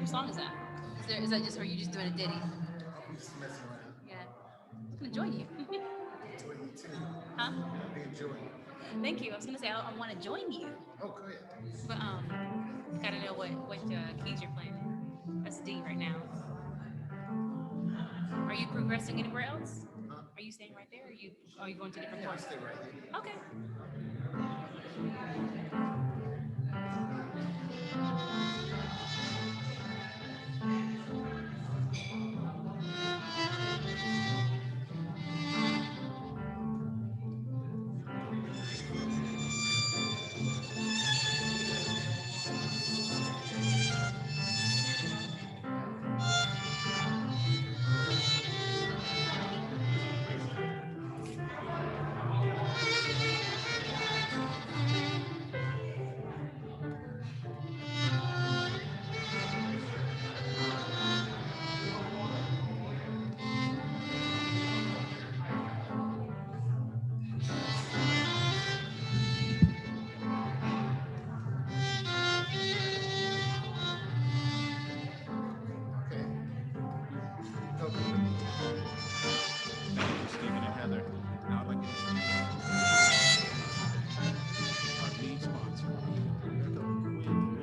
What song is that? Is that just, or you just doing a ditty? I'm just messing around. Yeah. I'm gonna join you. Enjoy you too. Huh? Enjoy you. Thank you. I was gonna say I want to join you, Oh, go ahead. but gotta know what keys you're playing. That's D right now. Are you progressing anywhere else? Huh? Are you staying right there? Or are you going to different Yeah, I chords? stay right here. Okay. Okay. Okay. Thank you, Stephen and Heather. Now I'd like to introduce our lead sponsor, Rebecca Wynn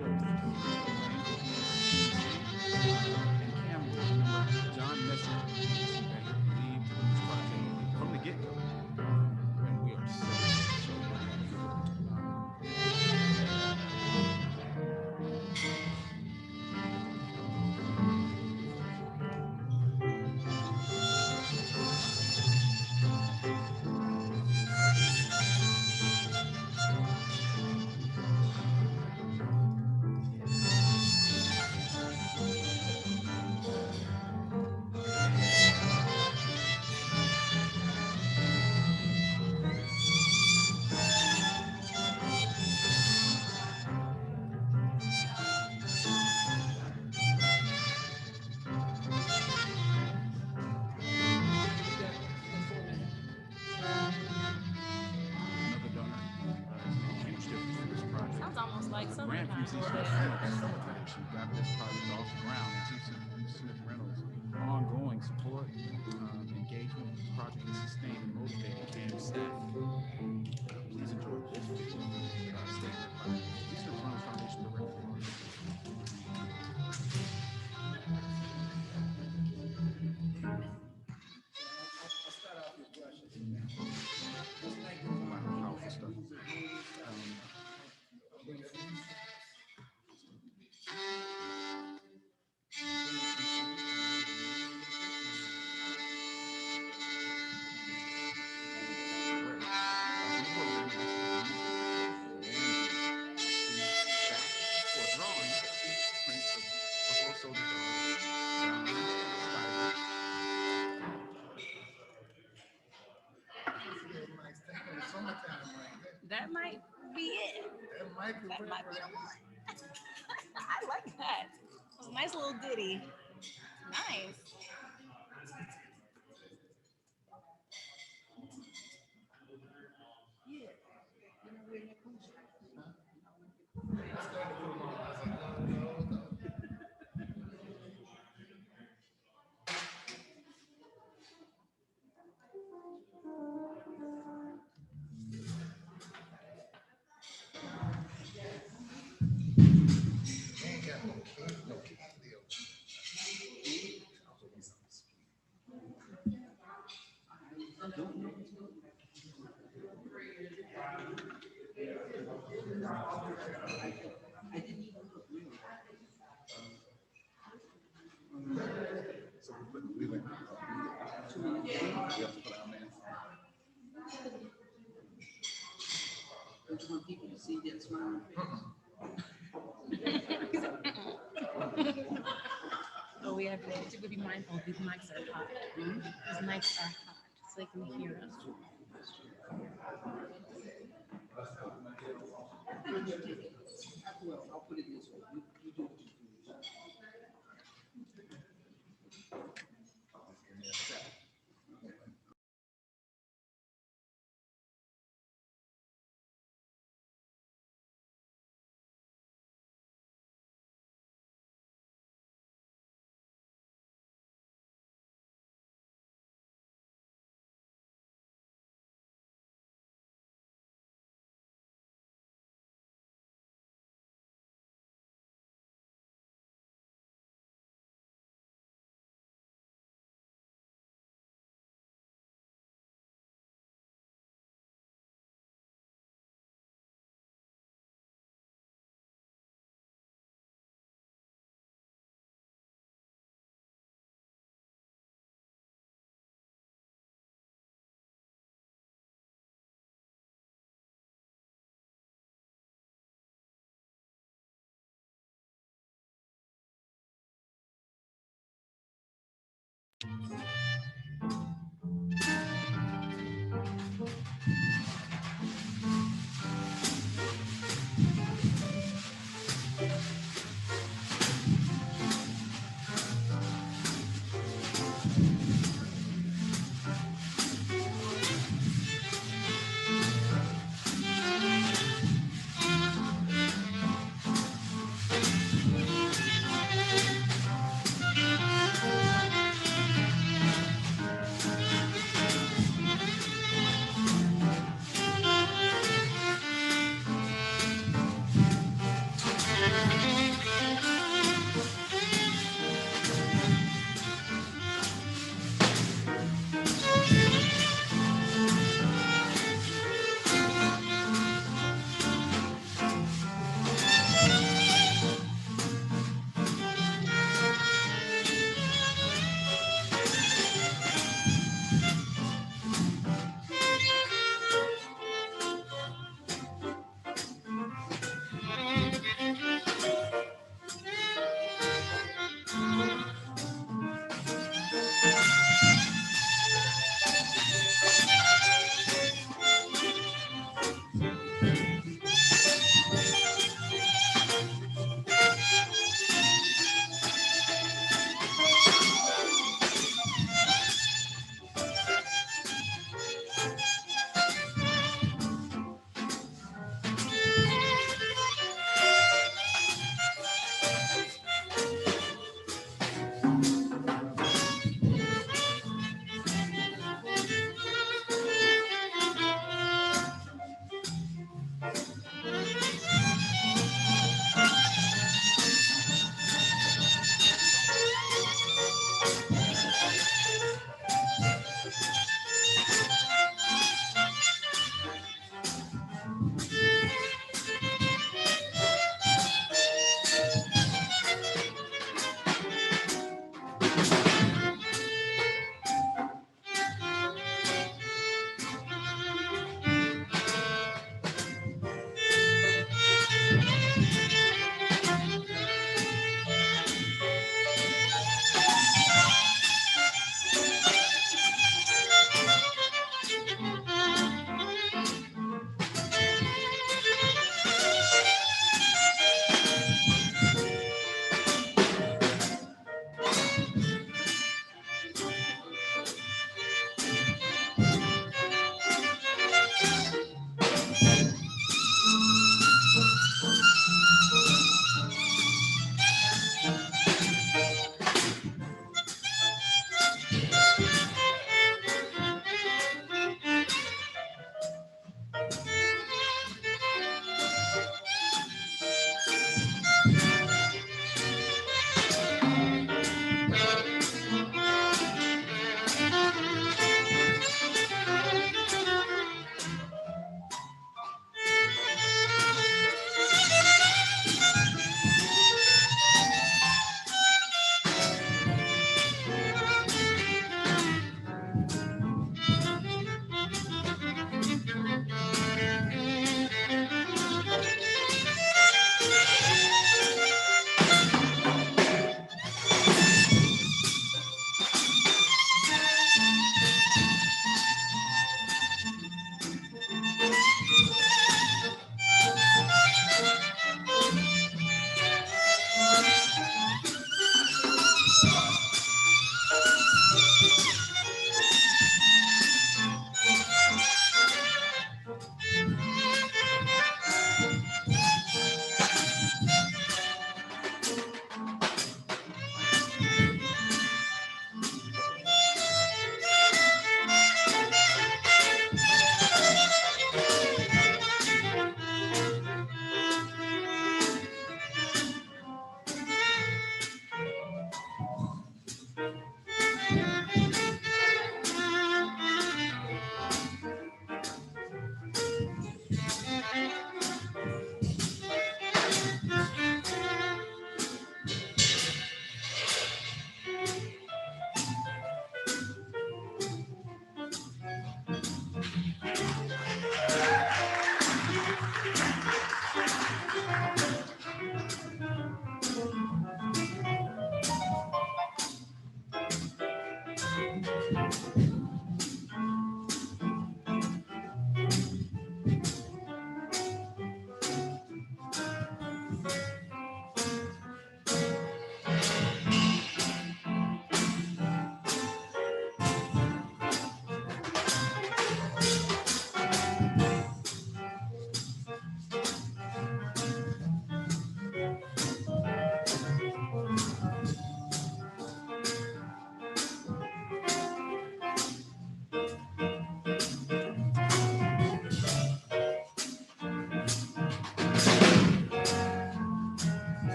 and camera member John Messer, that he believed in this project from the get-go. And we are so grateful. Another donor has made a huge difference to this project. Sounds almost like Grant summertime. Musician Phoenix Foundation got this project off the ground, and Chief Smith Reynolds' ongoing support, engagement with this project has sustained and motivated CAM staff. Please enjoy this statement by Chief Smith Reynolds Foundation Director. I'll start off with brushes. Powerful stuff. Real nice thing in the summertime right there. That might be it. That might be That what might be right the one. I like that. It was a nice little ditty. Nice. I started to put them on. I was like, no. They ain't got no candy. So we went. We have to put our man. Don't you want people to see that smile? Oh, we have to be mindful. These mics are hot. These mics are hot, so they can hear us. Well, I'll put it this way. You do what you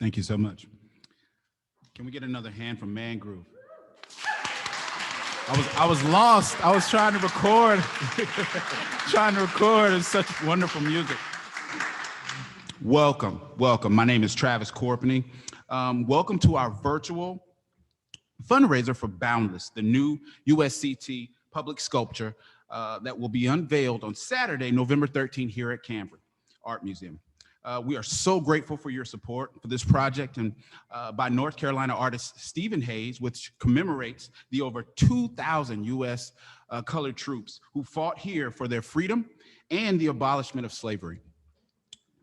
Thank you so much. Can we get another hand from Man Groove? I was lost. I was trying to record. It's such wonderful music. Welcome. My name is Travis Corpney. Welcome to our virtual fundraiser for Boundless, the new USCT public sculpture that will be unveiled on Saturday, November 13th here at Cambric Art Museum. We are so grateful for your support for this project and by North Carolina artist Stephen Hayes, which commemorates the over 2,000 U.S. Colored troops who fought here for their freedom and the abolishment of slavery.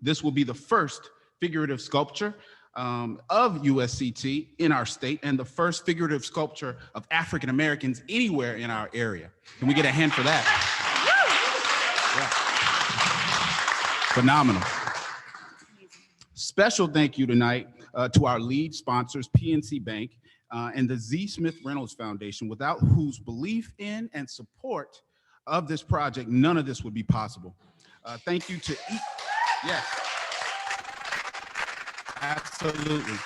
This will be the first figurative sculpture of USCT in our state and the first figurative sculpture of African Americans anywhere in our area. Can we get a hand for that? Yeah. Phenomenal. Special thank you tonight to our lead sponsors, PNC Bank and the Z. Smith Reynolds Foundation, without whose belief in and support of this project, none of this would be possible. Thank you to each. Yes. Absolutely.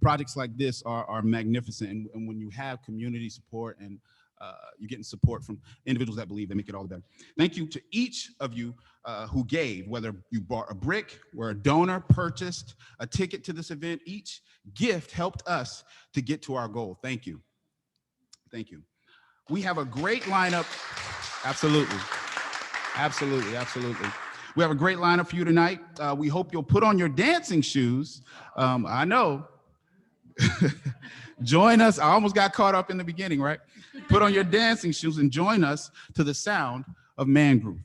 Projects like this are magnificent, and when you have community support and you're getting support from individuals that believe, they make it all the better. Thank you to each of you who gave, whether you bought a brick, were a donor, purchased a ticket to this event. Each gift helped us to get to our goal. Thank you. Thank you. We have a great lineup. Absolutely. We have a great lineup for you tonight. We hope you'll put on your dancing shoes. I know. Join us. I almost got caught up in the beginning, right? Put on your dancing shoes and join us to the sound of Man Groove.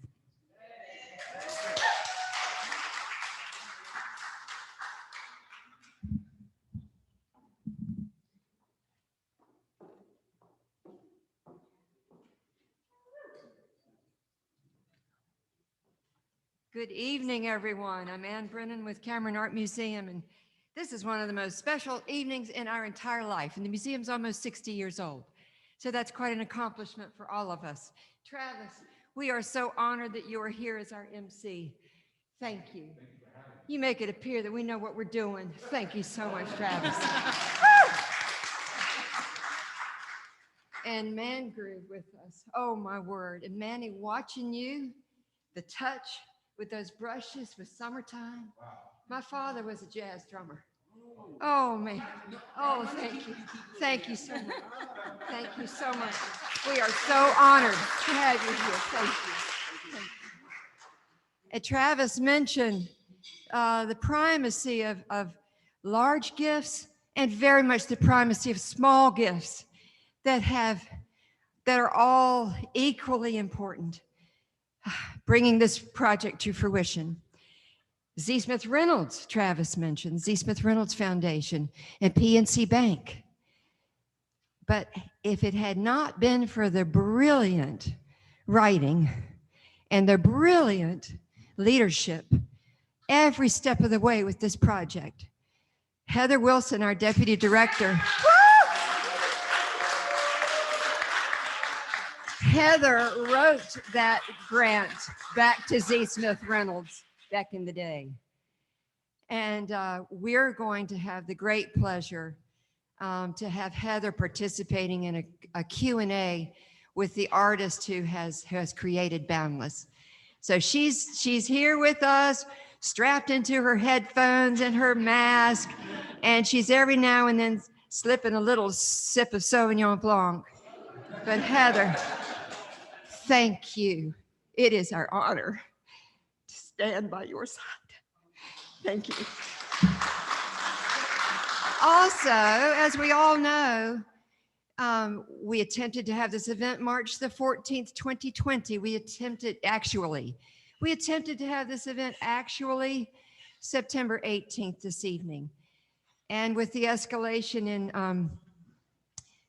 Good evening, everyone. I'm Ann Brennan with Cameron Art Museum, and this is one of the most special evenings in our entire life. And the museum's almost 60 years old. So that's quite an accomplishment for all of us. Travis, we are so honored that you are here as our MC. Thank you. You make it appear that we know what we're doing. Thank you so much, Travis. And Man Groove with us. Oh, my word. And Manny, watching you, the touch with those brushes with Summertime. Wow. My father was a jazz drummer. Oh, man. Oh, thank you. Thank you so much. Thank you so much. We are so honored to have you here. Thank you. Thank you. And Travis mentioned the primacy of large gifts and very much the primacy of small gifts that are all equally important, bringing this project to fruition. Z. Smith Reynolds, Travis mentioned, Z. Smith Reynolds Foundation and PNC Bank. But if it had not been for the brilliant writing and the brilliant leadership every step of the way with this project, Heather Wilson, our deputy director, Heather wrote that grant back to Z. Smith Reynolds back in the day. And we're going to have the great pleasure to have Heather participating in a Q&A with the artist who has created Boundless. So she's here with us, strapped into her headphones and her mask, and she's every now and then slipping a little sip of Sauvignon Blanc. But Heather, thank you. It is our honor to stand by your side. Thank you. Also, as we all know, we attempted to have this event March the 14th, 2020. We attempted to have this event actually September 18th this evening. And with the escalation in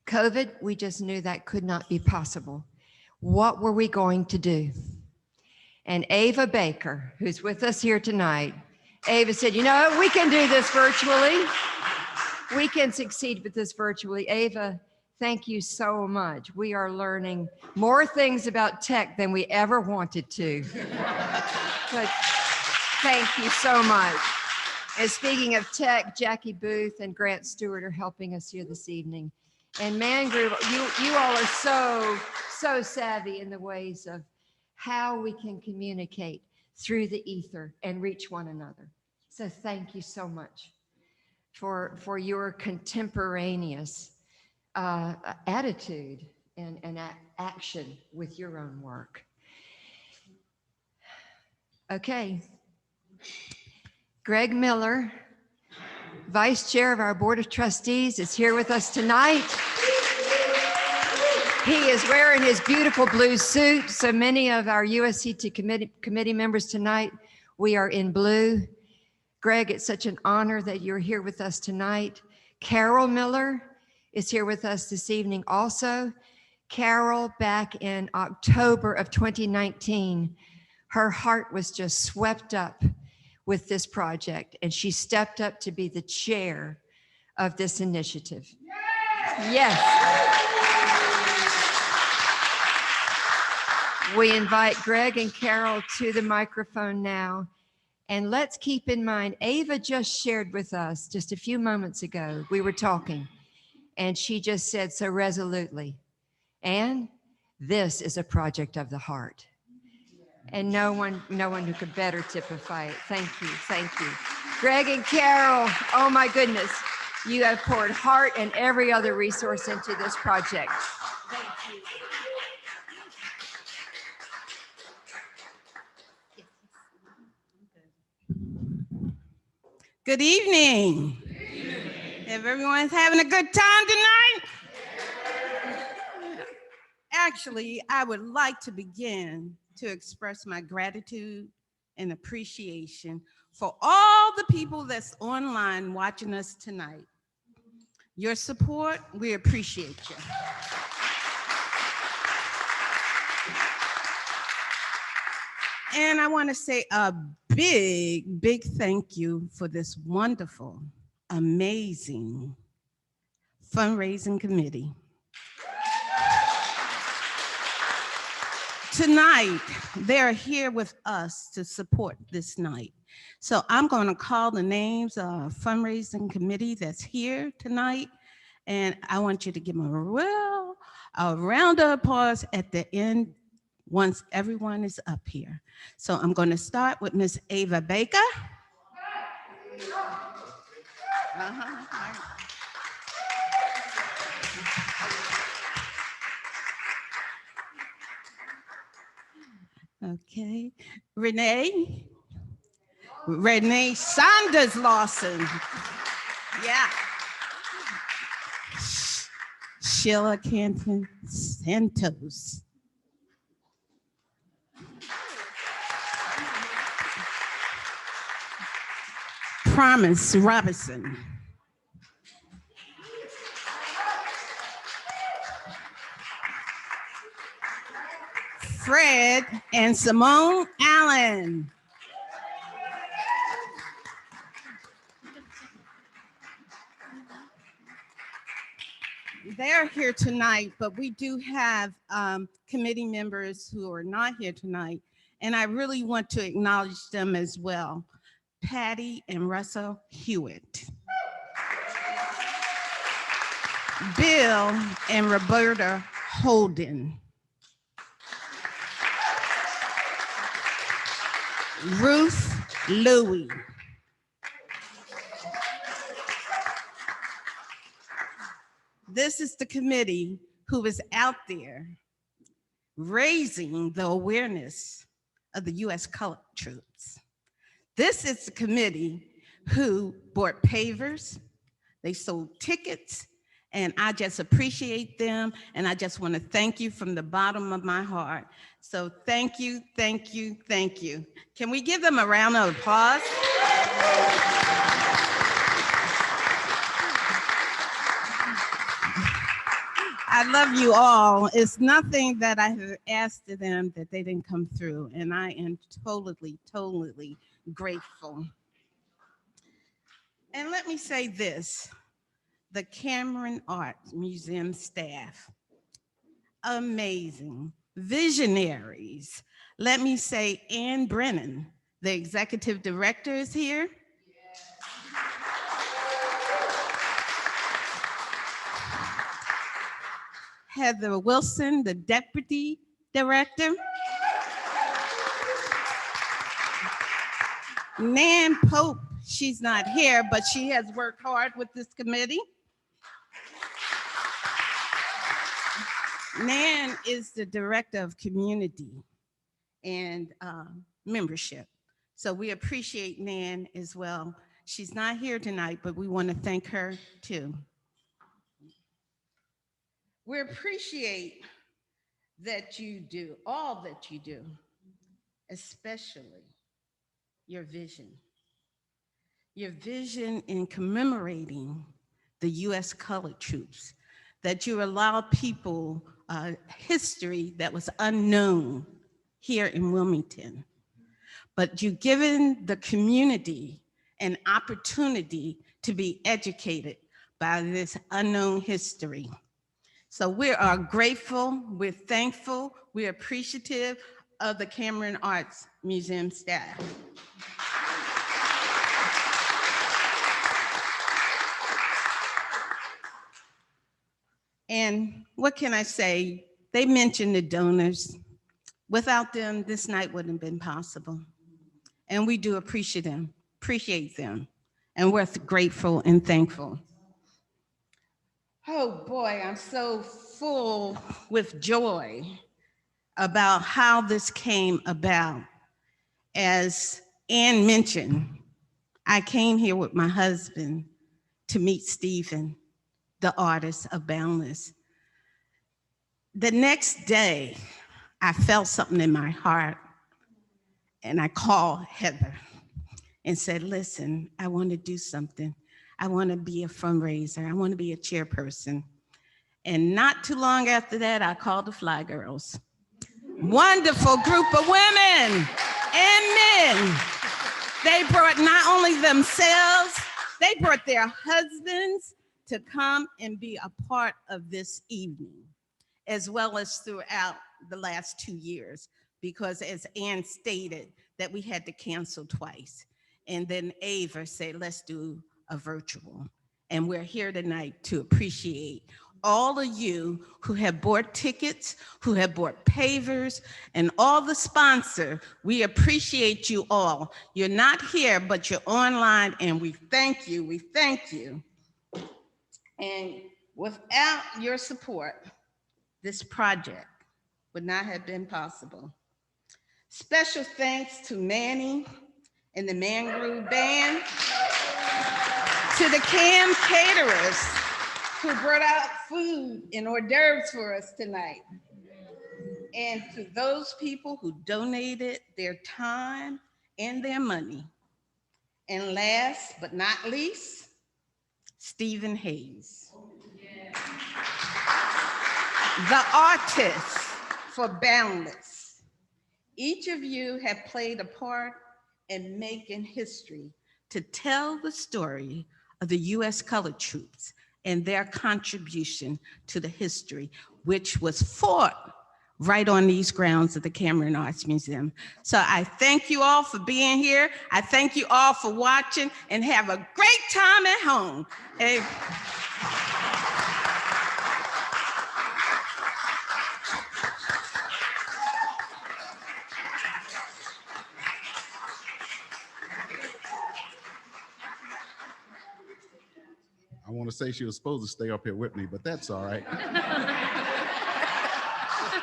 COVID, we just knew that could not be possible. What were we going to do? And Ava Baker, who's with us here tonight, Ava said, you know, we can do this virtually. We can succeed with this virtually. Ava, thank you so much. We are learning more things about tech than we ever wanted to. But thank you so much. And speaking of tech, Jackie Booth and Grant Stewart are helping us here this evening. And Man Group, you all are so savvy in the ways of how we can communicate through the ether and reach one another. So thank you so much for your contemporaneous attitude and action with your own work. Okay. Greg Miller, Vice Chair of our Board of Trustees, is here with us tonight. He is wearing his beautiful blue suit. So many of our USCT committee members tonight, we are in blue. Greg, it's such an honor that you're here with us tonight. Carol Miller is here with us this evening also. Carol, back in October of 2019, her heart was just swept up with this project, and she stepped up to be the chair of this initiative. Yes. We invite Greg and Carol to the microphone now. And let's keep in mind, Ava just shared with us just a few moments ago, we were talking, and she just said so resolutely, and this is a project of the heart. And no one who could better typify it. Thank you, thank you. Greg and Carol, oh my goodness, you have poured heart and every other resource into this project. Thank you. Good evening. If everyone's having a good time tonight. Actually, I would like to begin to express my gratitude and appreciation for all the people that's online watching us tonight. Your support, we appreciate you. And I want to say a big thank you for this wonderful, amazing fundraising committee. Tonight, they're here with us to support this night. So I'm going to call the names of fundraising committee that's here tonight, and I want you to give them a round of applause at the end once everyone is up here. So I'm going to start with Miss Ava Baker. Okay, Renee Saunders Lawson. Yeah. Sheila Canton Santos. Promise Robinson. Fred and Simone Allen. They're here tonight, but we do have committee members who are not here tonight, and I really want to acknowledge them as well. Patty and Russell Hewitt. Bill and Roberta Holden. Ruth Louie. This is the committee who is out there raising the awareness of the U.S. colored troops. This is the committee who bought pavers, they sold tickets, and I just appreciate them, and I just want to thank you from the bottom of my heart. So thank you, thank you, thank you. Can we give them a round of applause? I love you all. It's nothing that I have asked of them that they didn't come through, and I am totally grateful. And let me say this, the Cameron Art Museum staff, amazing, visionaries. Let me say Ann Brennan, the executive director, is here. Heather Wilson, the Deputy Director. Nan Pope, she's not here, but she has worked hard with this committee. Nan is the Director of Community and Membership. So we appreciate Nan as well. She's not here tonight, but we want to thank her too. We appreciate that you do, all that you do, especially your vision. Your vision in commemorating the U.S. colored troops, that you allow people history that was unknown here in Wilmington. But you've given the community an opportunity to be educated by this unknown history. So we are grateful, we're thankful, we're appreciative of the Cameron Arts Museum staff. And what can I say? They mentioned the donors. Without them, this night wouldn't have been possible. And we do appreciate them, and we're grateful and thankful. Oh boy, I'm so full with joy about how this came about. As Ann mentioned, I came here with my husband to meet Stephen, the artist of Boundless. The next day, I felt something in my heart, and I called Heather and said, listen, I want to do something. I want to be a fundraiser. I want to be a chairperson. And not too long after that, I called the Fly Girls. Wonderful group of women and men. They brought not only themselves, they brought their husbands to come and be a part of this evening, as well as throughout the last 2 years, because as Ann stated, that we had to cancel twice. And then Ava said, let's do a virtual. And we're here tonight to appreciate all of you who have bought tickets, who have bought pavers, and all the sponsors. We appreciate you all. You're not here, but you're online, and we thank you, we thank you. And without your support, this project would not have been possible. Special thanks to Manny and the Man Groove Band, to the Cam caterers who brought out food and hors d'oeuvres for us tonight, and to those people who donated their time and their money. And last but not least, Stephen Hayes, the artist for Boundless. Each of you have played a part in making history to tell the story of the U.S. colored troops and their contribution to the history, which was fought right on these grounds of the Cameron Arts Museum. So I thank you all for being here. I thank you all for watching, and have a great time at home. Hey. I want to say she was supposed to stay up here with me, but that's all right.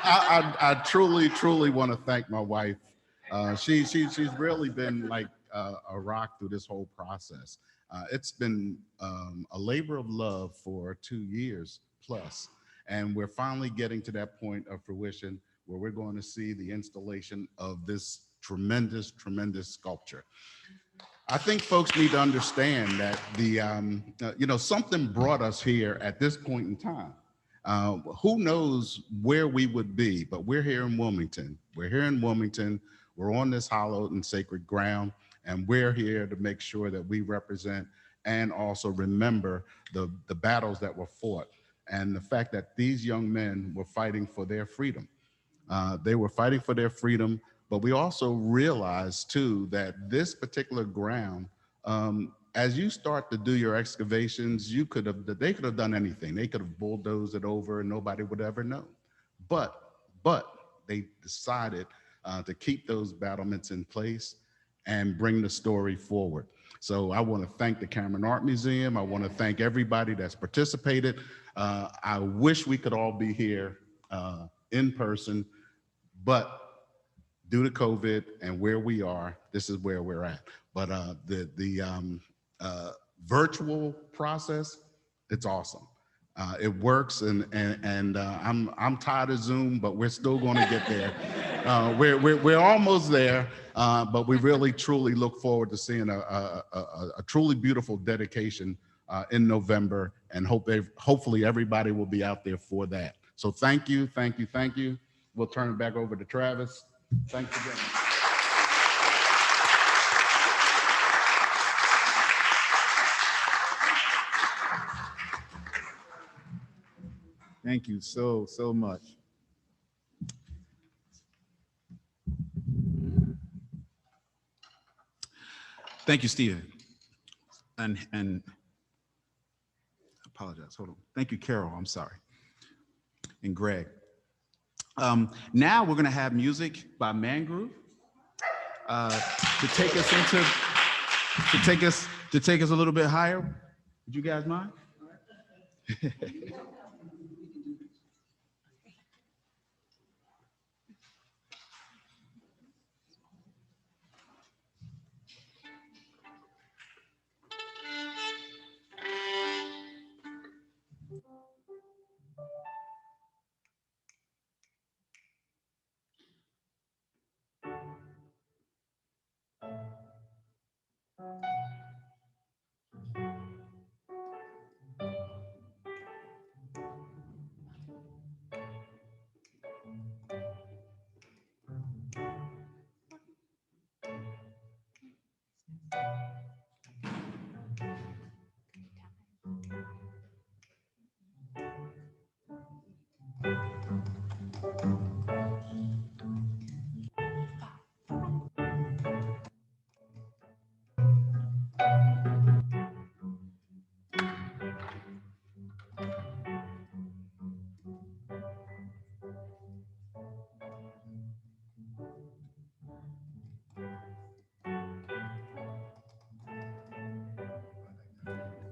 I truly want to thank my wife. She's really been like a rock through this whole process. It's been a labor of love for 2 years plus, and we're finally getting to that point of fruition where we're going to see the installation of this tremendous sculpture. I think folks need to understand that something brought us here at this point in time. Who knows where we would be, but we're here in Wilmington. We're here in Wilmington. We're on this hallowed and sacred ground, and we're here to make sure that we represent and also remember the battles that were fought, and the fact that these young men were fighting for their freedom. They were fighting for their freedom, but we also realized too that this particular ground as you start to do your excavations, they could have done anything. They could have bulldozed it over and nobody would ever know. But they decided to keep those battlements in place and bring the story forward. So I want to thank the Cameron Art Museum. I want to thank everybody that's participated. I wish we could all be here in person, but due to COVID and where we are, this is where we're at. But the virtual process, it's awesome. It works, and I'm tired of Zoom, but we're still going to get there. We're almost there, but we really truly look forward to seeing a truly beautiful dedication in November, and hopefully everybody will be out there for that. So thank you. We'll turn it back over to Travis. Thanks again. Thank you so much. Thank you, Steven. And apologize, hold on. Thank you, Carol, I'm sorry. And Greg. Now we're gonna have music by Mangrove to take us a little bit higher. Would you guys mind?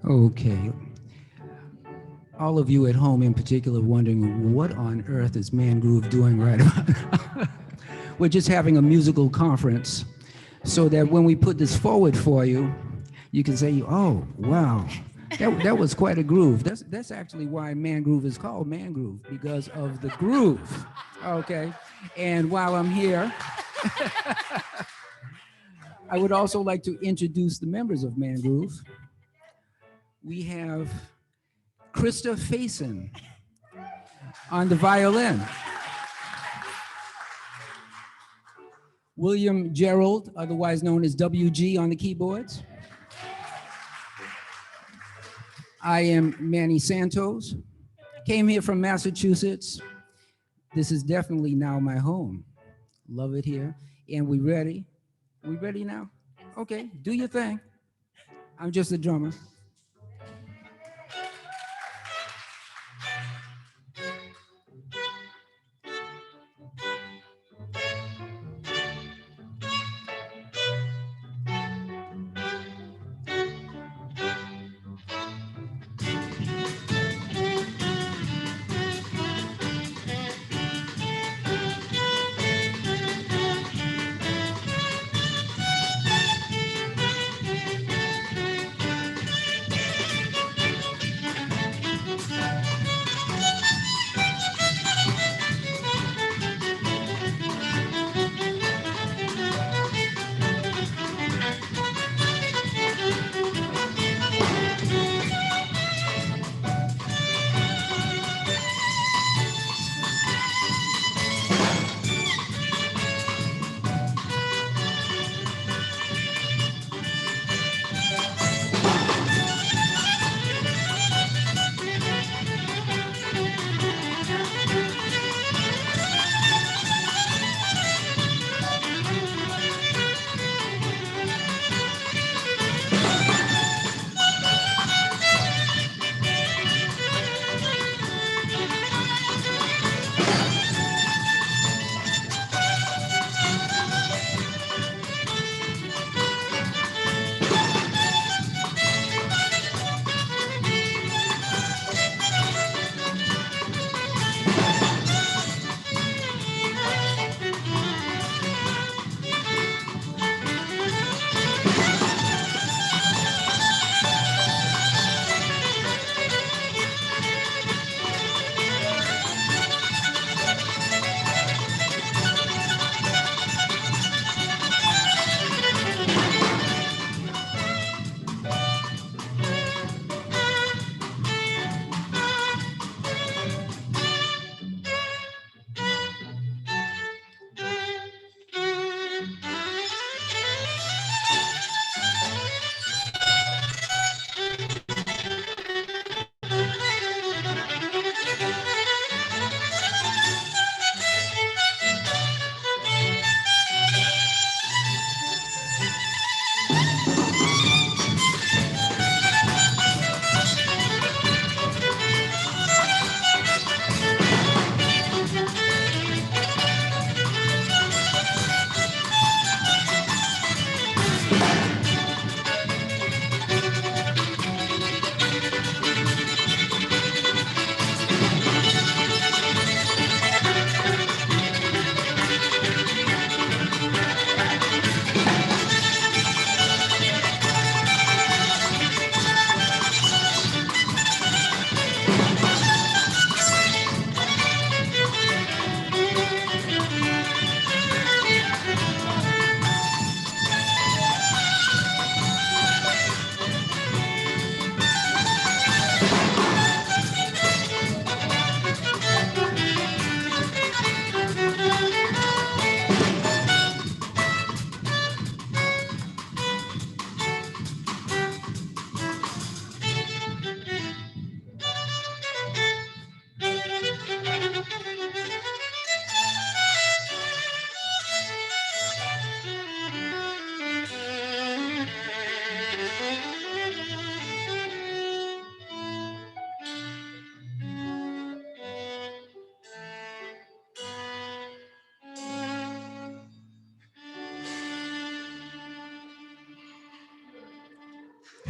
Okay. All of you at home in particular wondering what on earth is Mangrove doing right about now? We're just having a musical conference so that when we put this forward for you, you can say, oh, wow, that was quite a groove. That's actually why Mangrove is called Mangrove, because of the groove, okay? And while I'm here, I would also like to introduce the members of Mangrove. We have Krista Faison on the violin. William Gerald, otherwise known as WG, on the keyboards. I am Manny Santos. Came here from Massachusetts. This is definitely now my home. Love it here. And we ready? We ready now? Okay, do your thing. I'm just a drummer.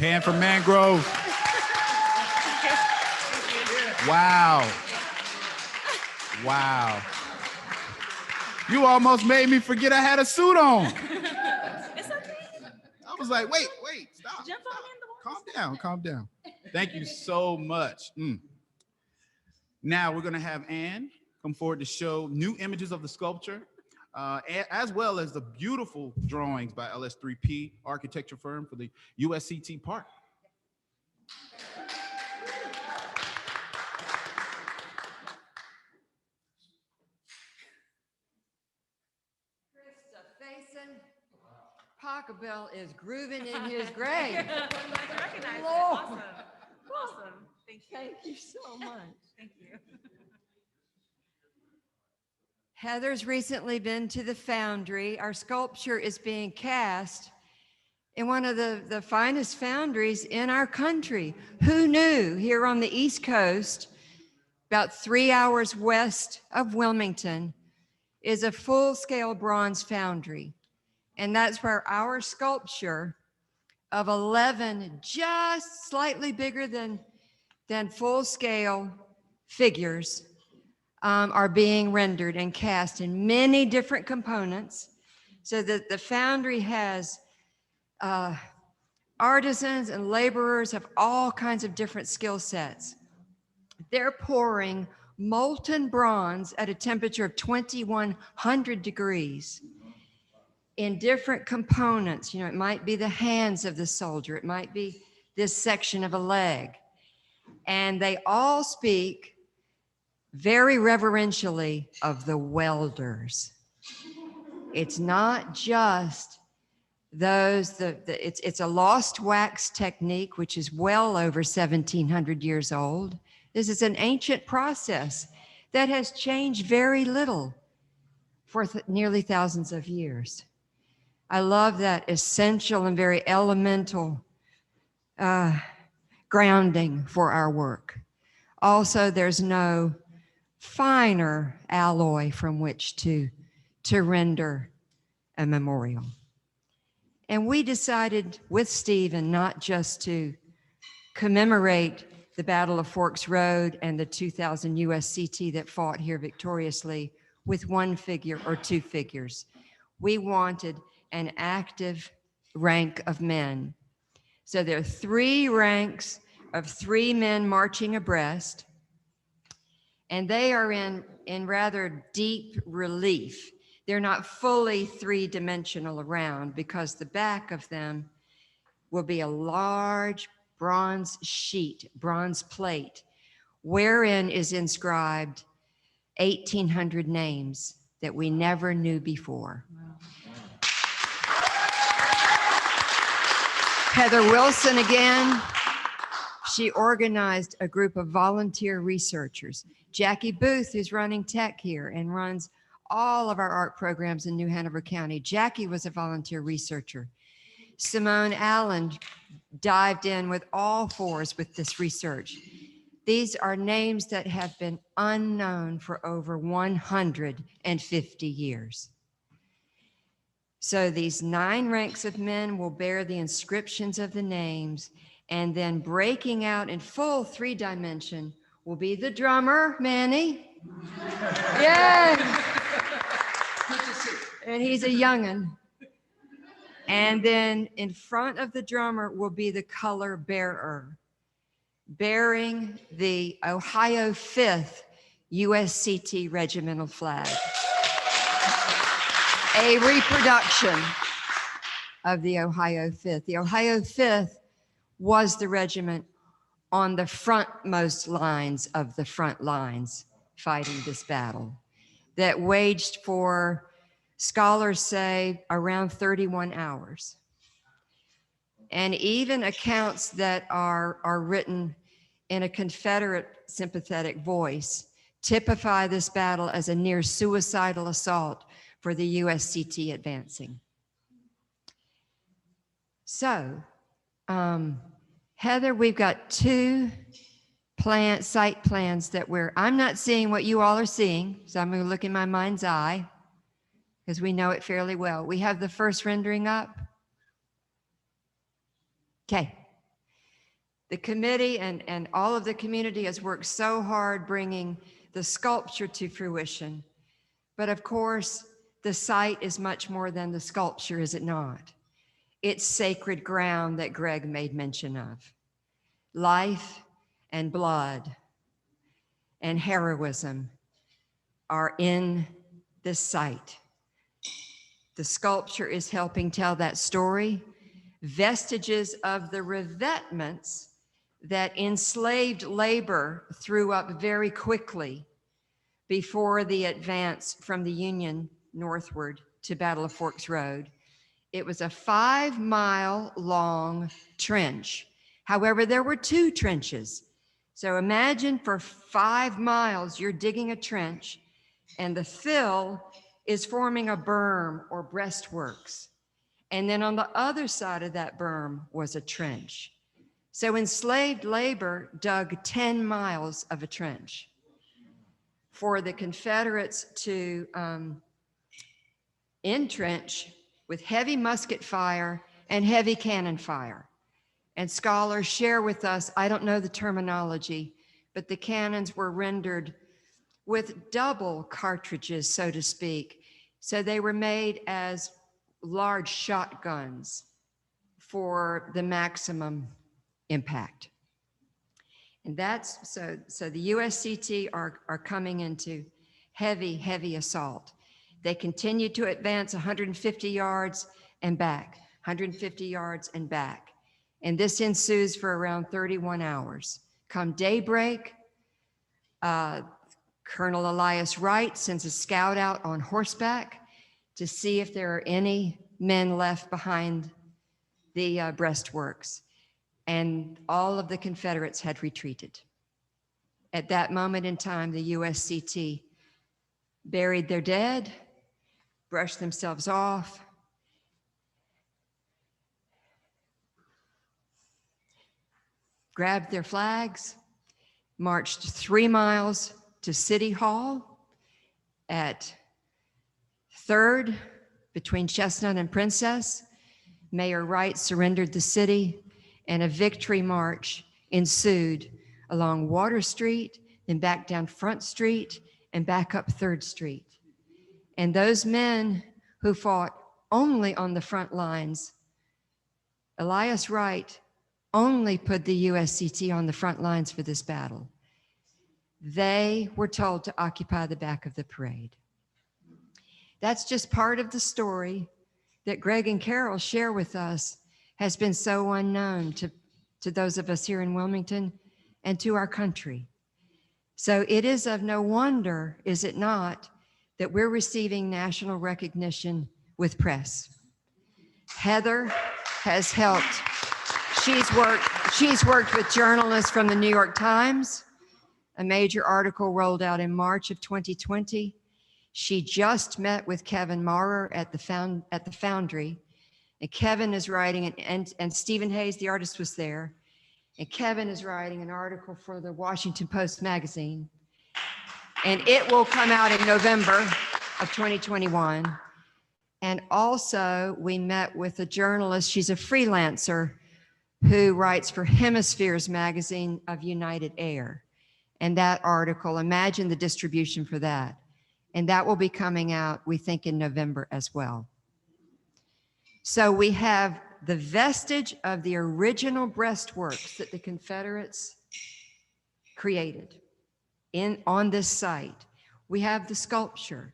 Pan for Mangrove. Wow. Wow. You almost made me forget I had a suit on. It's okay. I was like, wait, stop. Jump on in the water. Calm down. Thank you so much. Now we're gonna have Ann come forward to show new images of the sculpture, as well as the beautiful drawings by LS3P architecture firm for the USCT Park. Pachelbel is grooving in his grave. I'm glad you recognize it. Lord. Awesome. Awesome. Thank you. Thank you so much. Thank you. Heather's recently been to the foundry. Our sculpture is being cast in one of the finest foundries in our country. Who knew here on the East Coast, about 3 hours west of Wilmington, is a full-scale bronze foundry. And that's where our sculpture of 11 just slightly bigger than full-scale figures are being rendered and cast in many different components, so that the foundry has artisans and laborers of all kinds of different skill sets. They're pouring molten bronze at a temperature of 2,100 degrees in different components. You know, it might be the hands of the soldier, it might be this section of a leg. And they all speak very reverentially of the welders. It's not just those, it's a lost wax technique, which is well over 1,700 years old. This is an ancient process that has changed very little for nearly thousands of years. I love that essential and very elemental grounding for our work. Also, there's no finer alloy from which to render a memorial. And we decided with Stephen not just to commemorate the Battle of Forks Road and the 2,000 USCT that fought here victoriously with one figure or two figures. We wanted an active rank of men. So there are 3 ranks of 3 men marching abreast, and they are in rather deep relief. They're not fully 3-dimensional around, because the back of them will be a large bronze sheet, bronze plate, wherein is inscribed 1,800 names that we never knew before. Heather Wilson again, she organized a group of volunteer researchers. Jackie Booth, who's running tech here and runs all of our art programs in New Hanover County. Jackie was a volunteer researcher. Simone Allen dived in with all fours with this research. These are names that have been unknown for over 150 years. So these 9 ranks of men will bear the inscriptions of the names, and then breaking out in full 3-dimension will be the drummer, Manny. Yeah. And he's a young'un. And then in front of the drummer will be the color bearer, bearing the Ohio 5th USCT regimental flag, a reproduction of the Ohio 5th. The Ohio 5th was the regiment on the frontmost lines of the front lines fighting this battle that waged for, scholars say, around 31 hours. And even accounts that are written in a Confederate sympathetic voice typify this battle as a near suicidal assault for the USCT advancing. So, Heather, we've got 2 site plans that I'm not seeing what you all are seeing, so I'm going to look in my mind's eye, because we know it fairly well. We have the first rendering up. Okay, The committee and all of the community has worked so hard bringing the sculpture to fruition. But of course, the site is much more than the sculpture, is it not? It's sacred ground that Greg made mention of. Life and blood and heroism are in this site. The sculpture is helping tell that story. Vestiges of the revetments that enslaved labor threw up very quickly before the advance from the Union northward to Battle of Forks Road. It was a 5-mile long trench. However, there were 2 trenches. So imagine for 5 miles, you're digging a trench and the fill is forming a berm or breastworks. And then on the other side of that berm was a trench. So enslaved labor dug 10 miles of a trench for the Confederates to entrench with heavy musket fire and heavy cannon fire. And scholars share with us, I don't know the terminology, but the cannons were rendered with double cartridges, so to speak. So they were made as large shotguns for the maximum impact. And that's, so the USCT are coming into heavy, heavy assault. They continue to advance 150 yards and back, 150 yards and back. And this ensues for around 31 hours. Come daybreak, Colonel Elias Wright sends a scout out on horseback to see if there are any men left behind the breastworks. And all of the Confederates had retreated. At that moment in time, the USCT buried their dead, brushed themselves off, grabbed their flags, marched 3 miles to City Hall at 3rd between Chestnut and Princess. Mayor Wright surrendered the city, and a victory march ensued along Water Street, then back down Front Street, and back up 3rd Street. And those men who fought only on the front lines, Elias Wright only put the USCT on the front lines for this battle. They were told to occupy the back of the parade. That's just part of the story that Greg and Carol share with us, has been so unknown to those of us here in Wilmington and to our country. So it is of no wonder, is it not, that we're receiving national recognition with press. Heather has helped. She's worked with journalists from the New York Times. A major article rolled out in March of 2020. She just met with Kevin Maurer at the Foundry. And Kevin is writing, and Stephen Hayes, the artist, was there. And Kevin is writing an article for the Washington Post magazine. And it will come out in November of 2021. And also, we met with a journalist, she's a freelancer, who writes for Hemispheres magazine of United Air. And that article, imagine the distribution for that. And that will be coming out, we think, in November as well. So we have the vestige of the original breastworks that the Confederates created on this site. We have the sculpture.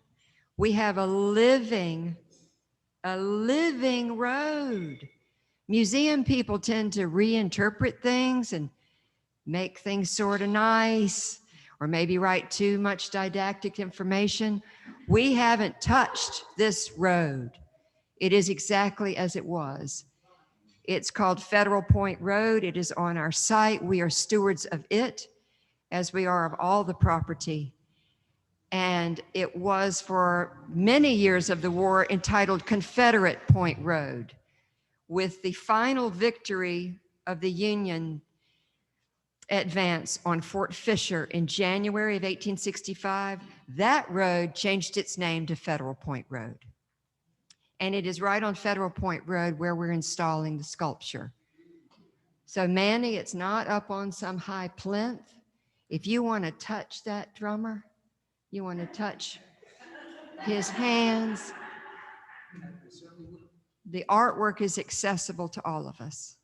We have a living road. Museum people tend to reinterpret things and make things sort of nice, or maybe write too much didactic information. We haven't touched this road. It is exactly as it was. It's called Federal Point Road. It is on our site. We are stewards of it, as we are of all the property. And it was for many years of the war entitled Confederate Point Road. With the final victory of the Union advance on Fort Fisher in January of 1865, that road changed its name to Federal Point Road. And it is right on Federal Point Road where we're installing the sculpture. So Manny, it's not up on some high plinth. If you want to touch that drummer, you want to touch his hands, the artwork is accessible to all of us.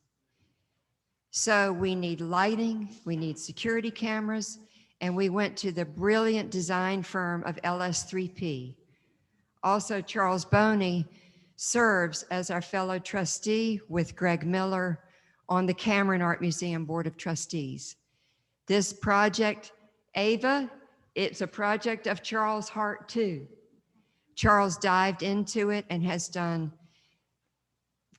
So we need lighting, we need security cameras, and we went to the brilliant design firm of LS3P. Also, Charles Boney serves as our fellow trustee with Greg Miller on the Cameron Art Museum Board of Trustees. This project, Ava, it's a project of Charles' heart too. Charles dived into it and has done,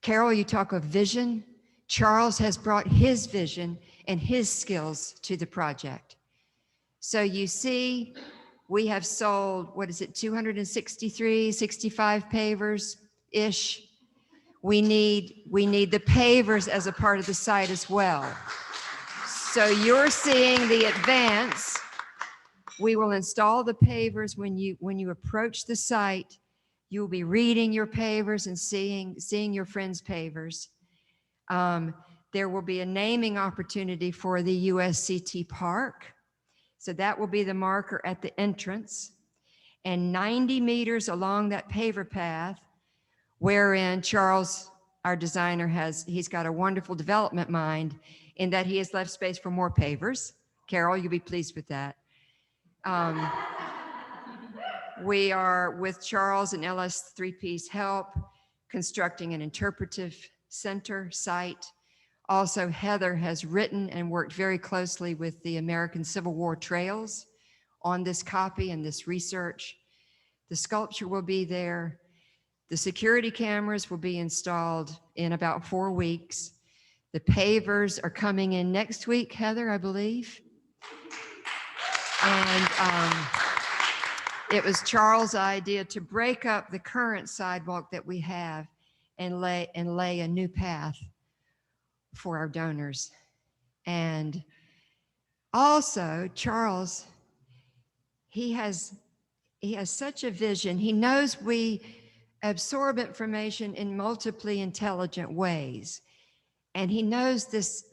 Carol, you talk of vision. Charles has brought his vision and his skills to the project. So you see, we have sold, 263, 65 pavers-ish. We need the pavers as a part of the site as well. So you're seeing the advance. We will install the pavers when you approach the site. You'll be reading your pavers and seeing your friends' pavers. There will be a naming opportunity for the USCT Park. So that will be the marker at the entrance. And 90 meters along that paver path, wherein Charles, our designer, he's got a wonderful development mind in that he has left space for more pavers. Carol, you'll be pleased with that. We are, with Charles and LS3P's help, constructing an interpretive center site. Also, Heather has written and worked very closely with the American Civil War Trails on this copy and this research. The sculpture will be there. The security cameras will be installed in about 4 weeks. The pavers are coming in next week, Heather, I believe. And it was Charles' idea to break up the current sidewalk that we have and lay a new path for our donors. And also, Charles, he has such a vision. He knows we absorb information in multiply intelligent ways. And he knows this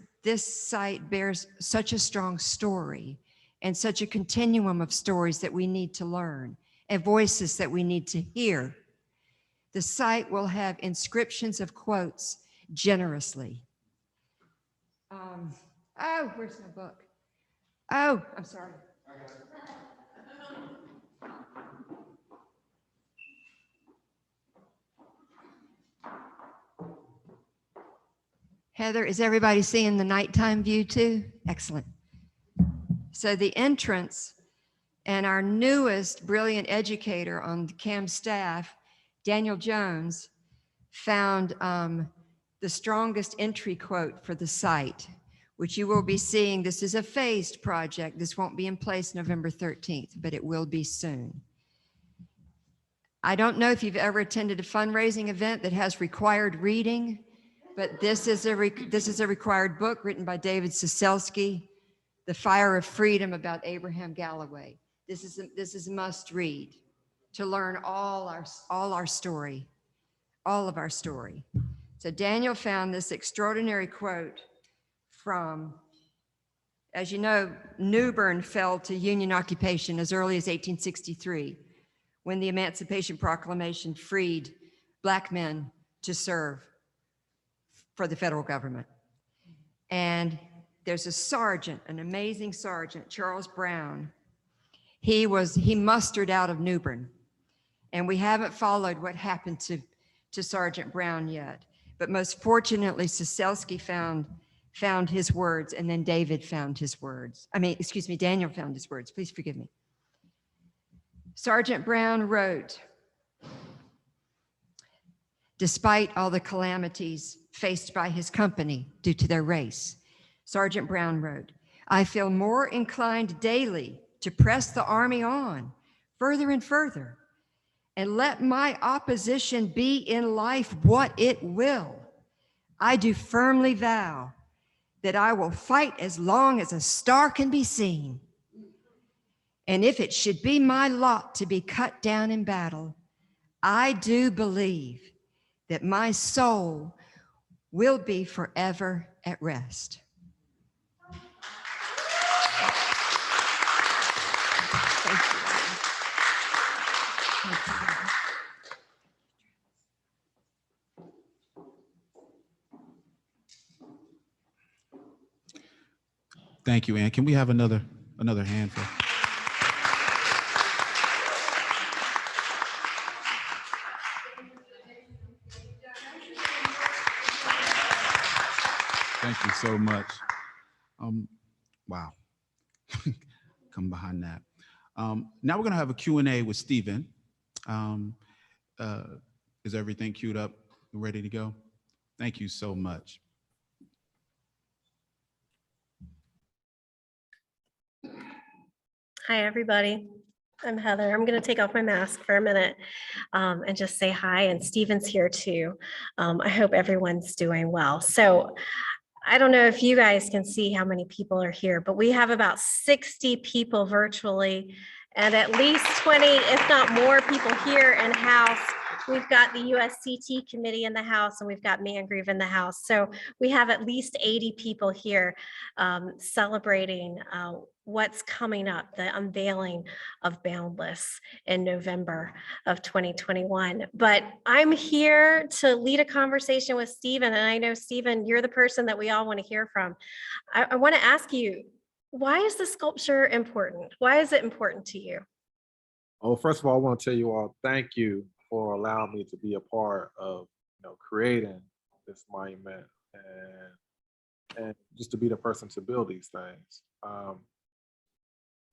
site bears such a strong story and such a continuum of stories that we need to learn and voices that we need to hear. The site will have inscriptions of quotes generously. Oh, where's my book? Oh, I'm sorry. Heather, is everybody seeing the nighttime view too? Excellent. So the entrance, and our newest brilliant educator on the CAM staff, Daniel Jones, found the strongest entry quote for the site, which you will be seeing. This is a phased project. This won't be in place November 13th, but it will be soon. I don't know if you've ever attended a fundraising event that has required reading, but this is a required book written by David Siselsky, The Fire of Freedom, about Abraham Galloway. This is a must read to learn all our story, all of our story. So Daniel found this extraordinary quote from, as you know, New Bern fell to Union occupation as early as 1863, when the Emancipation Proclamation freed Black men to serve for the federal government. And there's a sergeant, an amazing sergeant, Charles Brown. He mustered out of New Bern, and we haven't followed what happened to Sergeant Brown yet. But most fortunately, Siselsky found his words, and then David found his words. Daniel found his words. Please forgive me. Sergeant Brown wrote, despite all the calamities faced by his company due to their race, Sergeant Brown wrote, I feel more inclined daily to press the army on further and further, and let my opposition be in life what it will. I do firmly vow that I will fight as long as a star can be seen. And if it should be my lot to be cut down in battle, I do believe that my soul will be forever at rest. Thank you. Thank you. Thank you, Ann. Can we have another hand for? Thank you so much. Wow. Come behind that. Now we're gonna have a Q&A with Stephen. Is everything queued up and ready to go? Thank you so much. Hi, everybody. I'm Heather. I'm going to take off my mask for a minute and just say hi. And Stephen's here too. I hope everyone's doing well. So I don't know if you guys can see how many people are here, but we have about 60 people virtually and at least 20, if not more, people here in house. We've got the USCT committee in the house and we've got Mangrove in the house. So we have at least 80 people here celebrating what's coming up, the unveiling of Boundless in November of 2021. But I'm here to lead a conversation with Stephen. And I know, Stephen, you're the person that we all want to hear from. I want to ask you, why is the sculpture important? Why is it important to you? Oh, first of all, I want to tell you all, thank you for allowing me to be a part of, creating this monument and just to be the person to build these things. I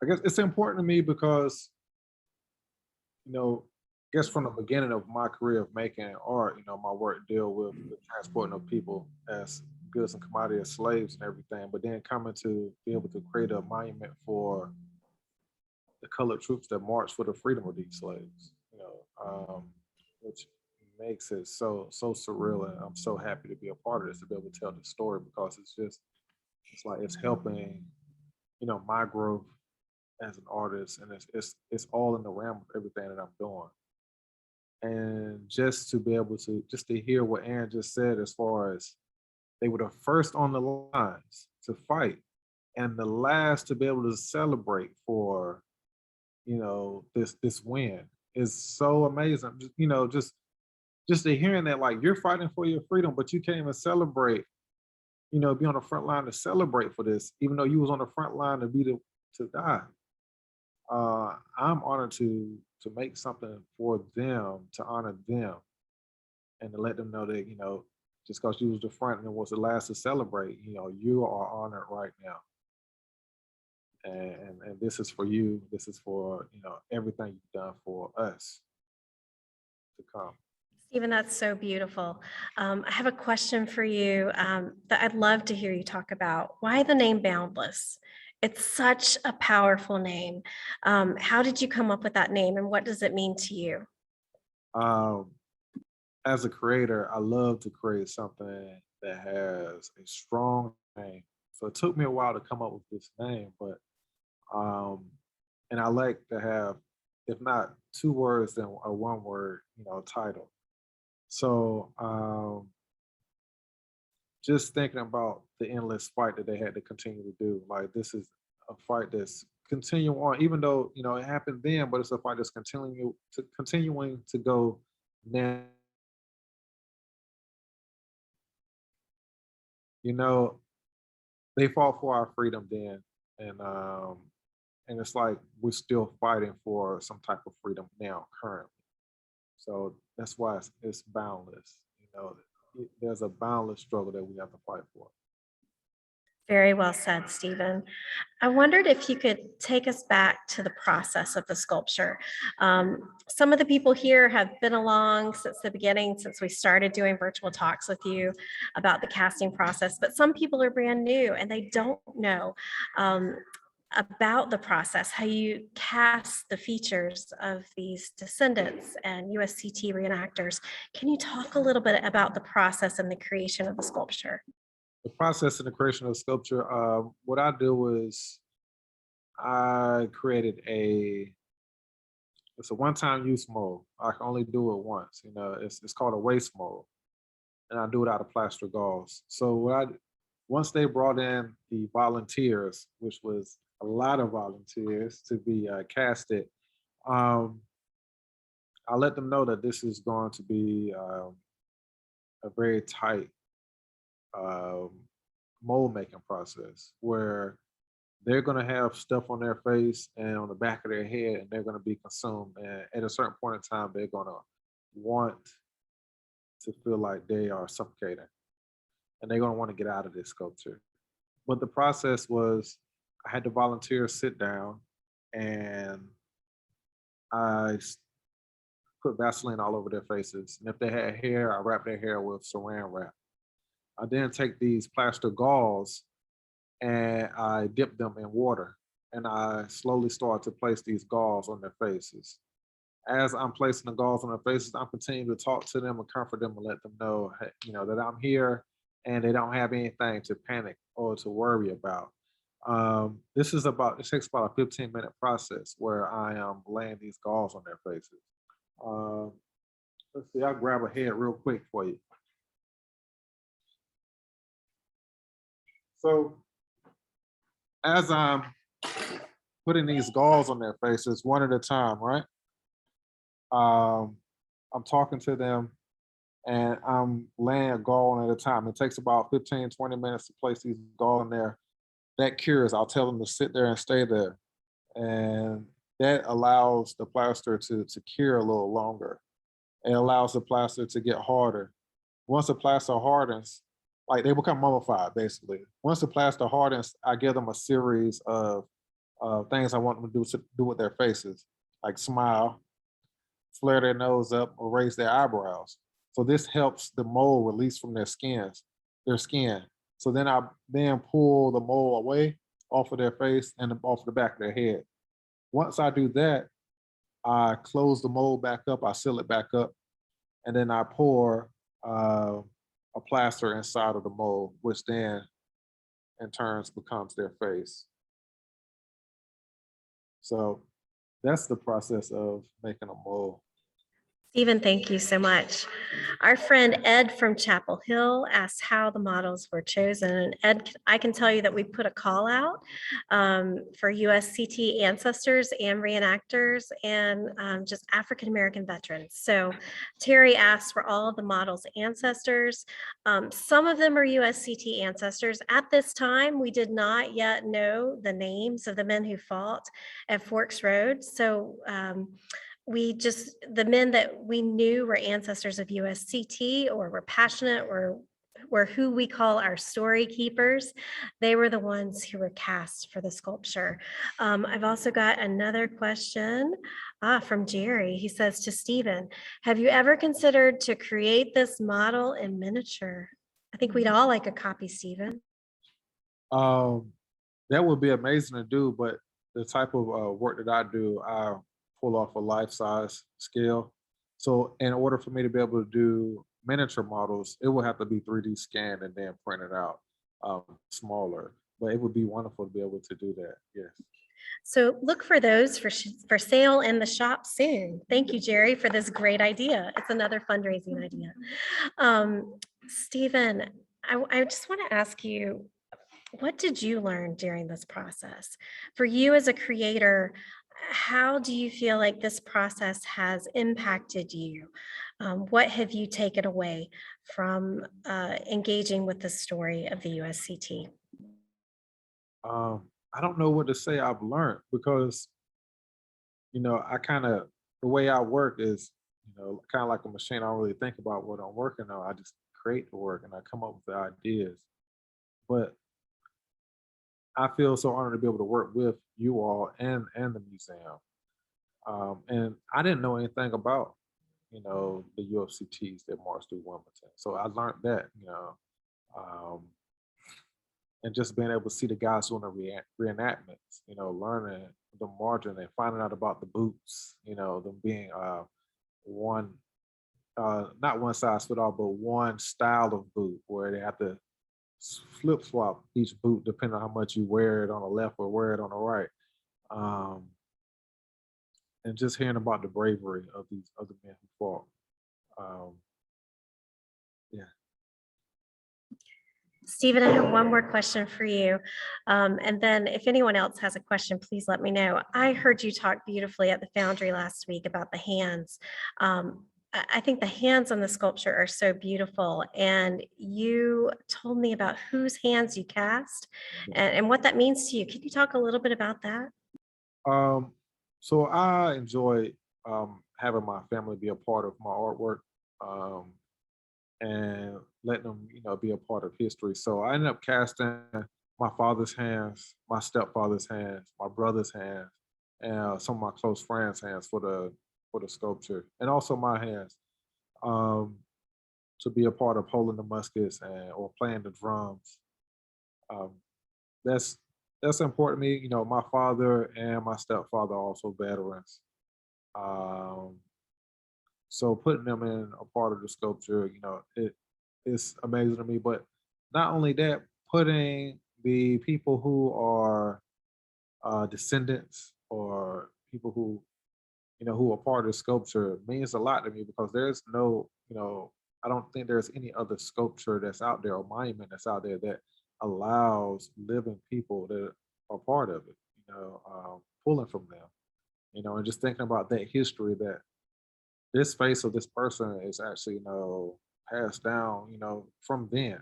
guess it's important to me because, I guess from the beginning of my career of making art, my work deal with the transporting of people as goods and commodity as slaves and everything, but then coming to be able to create a monument for the colored troops that marched for the freedom of these slaves, which makes it so surreal. And I'm so happy to be a part of this, to be able to tell the story, because it's like it's helping, my growth as an artist, and it's all in the realm of everything that I'm doing. And just to be able to hear what Ann just said, as far as they were the first on the lines to fight and the last to be able to celebrate for, this win is so amazing. Just to hearing that, like, you're fighting for your freedom, but you can't even celebrate, be on the front line to celebrate for this, even though you was on the front line to die. I'm honored to make something for them, to honor them, and to let them know that, just because you was the front and was the last to celebrate, you are honored right now. And this is for you. This is for, everything you've done for us to come. Stephen, that's so beautiful. I have a question for you that I'd love to hear you talk about. Why the name Boundless? It's such a powerful name. How did you come up with that name, and what does it mean to you? As a creator, I love to create something that has a strong name. So it took me a while to come up with this name, but and I like to have, if not 2 words, then a 1 word, title. So just thinking about the endless fight that they had to continue to do, like, this is a fight that's continuing on, even though, it happened then, but it's a fight that's continuing to go now. They fought for our freedom then, and it's like we're still fighting for some type of freedom now, currently. So that's why it's boundless. There's a boundless struggle that we have to fight for. Very well said, Stephen. I wondered if you could take us back to the process of the sculpture. Some of the people here have been along since the beginning, since we started doing virtual talks with you about the casting process, but some people are brand new and they don't know about the process, how you cast the features of these descendants and USCT reenactors. Can you talk a little bit about the process and the creation of the sculpture? The process in the creation of sculpture, what I do is I created it's a one-time use mold. I can only do it once. It's called a waste mold, and I do it out of plaster gauze. So once they brought in the volunteers, which was a lot of volunteers to be casted, I let them know that this is going to be a very tight mold making process where they're going to have stuff on their face and on the back of their head, and they're going to be consumed. And at a certain point in time, they're going to want to feel like they are suffocating, and they're going to want to get out of this sculpture. But the process was, I had the volunteers sit down, and I put Vaseline all over their faces. And if they had hair, I wrapped their hair with saran wrap. I then take these plaster gauze and I dip them in water, and I slowly start to place these gauze on their faces. As I'm placing the gauze on their faces, I'm continuing to talk to them and comfort them and let them know, that I'm here and they don't have anything to panic or to worry about. It takes about a 15-minute process where I am laying these gauze on their faces. Let's see, I'll grab a head real quick for you. So as I'm putting these gauze on their faces one at a time, right? I'm talking to them and I'm laying a gauze at a time. It takes about 15, 20 minutes to place these gauze in there. That cures, I'll tell them to sit there and stay there. And that allows the plaster to cure a little longer. It allows the plaster to get harder. Once the plaster hardens, like they become mummified, basically. Once the plaster hardens, I give them a series of things I want them to do with their faces, like smile, flare their nose up, or raise their eyebrows. So this helps the mold release from their skin. So then I pull the mold away off of their face and off of the back of their head. Once I do that, I close the mold back up, I seal it back up, and then I pour a plaster inside of the mold, which then in turn becomes their face. So that's the process of making a mold. Stephen, thank you so much. Our friend Ed from Chapel Hill asked how the models were chosen. And Ed, I can tell you that we put a call out for USCT ancestors and reenactors and just African-American veterans. So Terry asked for all of the models' ancestors. Some of them are USCT ancestors. At this time, we did not yet know the names of the men who fought at Forks Road. So the men that we knew were ancestors of USCT or were passionate or were who we call our story keepers. They were the ones who were cast for the sculpture. I've also got another question from Jerry. He says to Stephen, have you ever considered to create this model in miniature? I think we'd all like a copy, Stephen. That would be amazing to do, but the type of work that I do, I pull off a life-size scale. So in order for me to be able to do miniature models, it would have to be 3D scanned and then printed out smaller. But it would be wonderful to be able to do that, yes. So look for those for sale in the shop soon. Thank you, Jerry, for this great idea. It's another fundraising idea. Stephen, I just want to ask you, what did you learn during this process? For you as a creator, how do you feel like this process has impacted you? What have you taken away from engaging with the story of the USCT? I don't know what to say I've learned because, the way I work is, kind of like a machine. I don't really think about what I'm working on. I just create the work and I come up with the ideas. But I feel so honored to be able to work with you all and the museum. And I didn't know anything about, the USCTs that marched through Wilmington. So I learned that, and just being able to see the guys doing the reenactments, learning the margin and finding out about the boots, them being not one size fit all, but one style of boot where they have to flip flop each boot depending on how much you wear it on the left or wear it on the right. And just hearing about the bravery of these other men who fought. Yeah. Stephen, I have one more question for you. And then if anyone else has a question, please let me know. I heard you talk beautifully at the Foundry last week about the hands. I think the hands on the sculpture are so beautiful. And you told me about whose hands you cast and what that means to you. Can you talk a little bit about that? So I enjoy having my family be a part of my artwork. And letting them, be a part of history. So I ended up casting my father's hands, my stepfather's hands, my brother's hands, and some of my close friends' hands for the sculpture, and also my hands to be a part of holding the muskets or playing the drums. That's important to me. My father and my stepfather are also veterans. So putting them in a part of the sculpture, it's amazing to me. But not only that, putting the people who are descendants or people who, who are part of the sculpture means a lot to me, because there's no, I don't think there's any other sculpture that's out there or monument that's out there that allows living people that are part of it, pulling from them, and just thinking about that history, that this face of this person is actually, passed down, from then,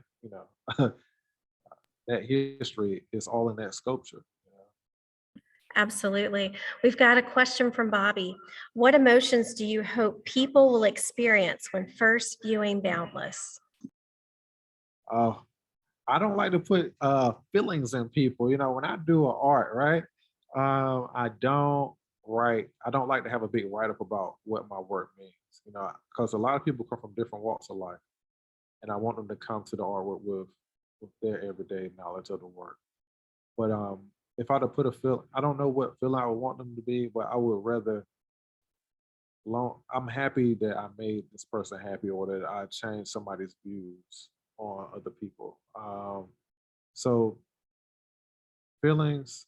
that history is all in that sculpture. Absolutely. We've got a question from Bobby. What emotions do you hope people will experience when first viewing Boundless? I don't like to put feelings in people. When I do an art, right? I don't like to have a big write-up about what my work means, because a lot of people come from different walks of life, and I want them to come to the artwork with their everyday knowledge of the work. But if I had to put a feel, I don't know what feeling I would want them to be, but I would rather I'm happy that I made this person happy, or that I changed somebody's views on other people. So feelings,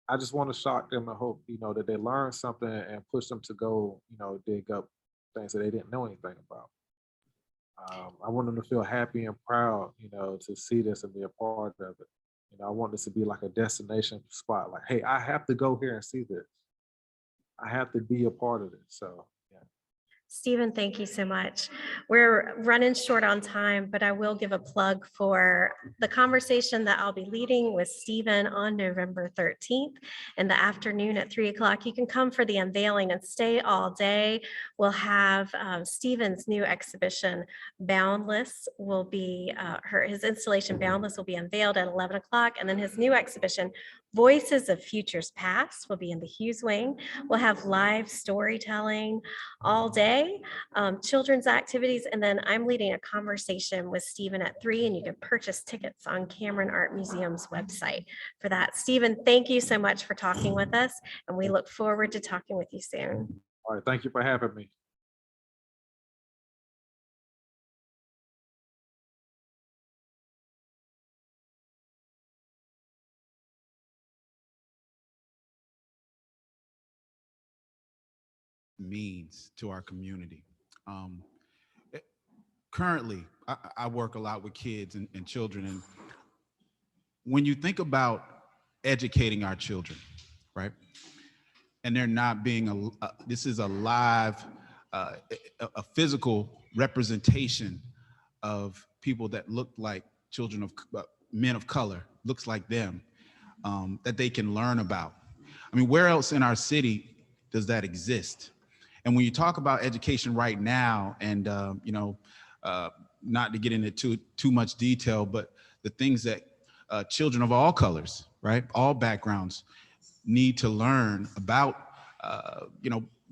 I just want to shock them and hope, that they learn something and push them to go, dig up things that they didn't know anything about. I want them to feel happy and proud, to see this and be a part of it. I want this to be like a destination spot. Like, hey, I have to go here and see this. I have to be a part of this. So, yeah. Stephen, thank you so much. We're running short on time, but I will give a plug for the conversation that I'll be leading with Stephen on November 13th in the afternoon at 3 o'clock. You can come for the unveiling and stay all day. We'll have Stephen's new exhibition, Boundless, will be, his installation, Boundless, will be unveiled at 11 o'clock. And then his new exhibition, Voices of Futures Past, will be in the Hughes Wing. We'll have live storytelling all day, children's activities, and then I'm leading a conversation with Stephen at 3, and you can purchase tickets on Cameron Art Museum's website for that. Stephen, thank you so much for talking with us, and we look forward to talking with you soon. All right, thank you for having me. Means to our community. Currently, I work a lot with kids and children, and when you think about educating our children, right, and they're not being this is a live, a physical representation of people that look like children of men of color, looks like them, that they can learn about. I mean, where else in our city does that exist? And when you talk about education right now, and not to get into too much detail, but the things that children of all colors, right, all backgrounds, need to learn about,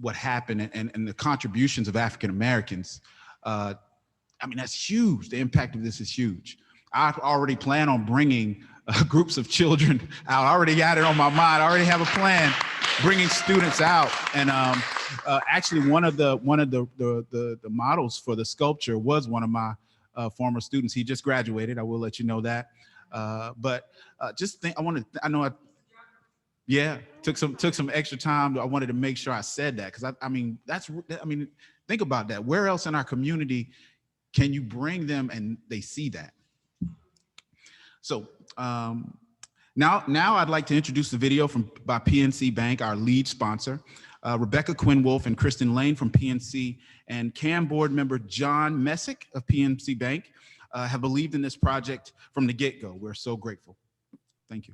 what happened and the contributions of African Americans. I mean, that's huge. The impact of this is huge. I already plan on bringing groups of children out. I already got it on my mind. I already have a plan, bringing students out. And actually, one of the models for the sculpture was one of my former students. He just graduated. I will let you know that. But just think, yeah, took some extra time. I wanted to make sure I said that, because I mean, think about that. Where else in our community can you bring them and they see that, So now I'd like to introduce the video by PNC Bank, our lead sponsor. Rebecca Quinn Wolf and Kristen Lane from PNC and CAM board member John Messick of PNC Bank have believed in this project from the get-go. We're so grateful. Thank you.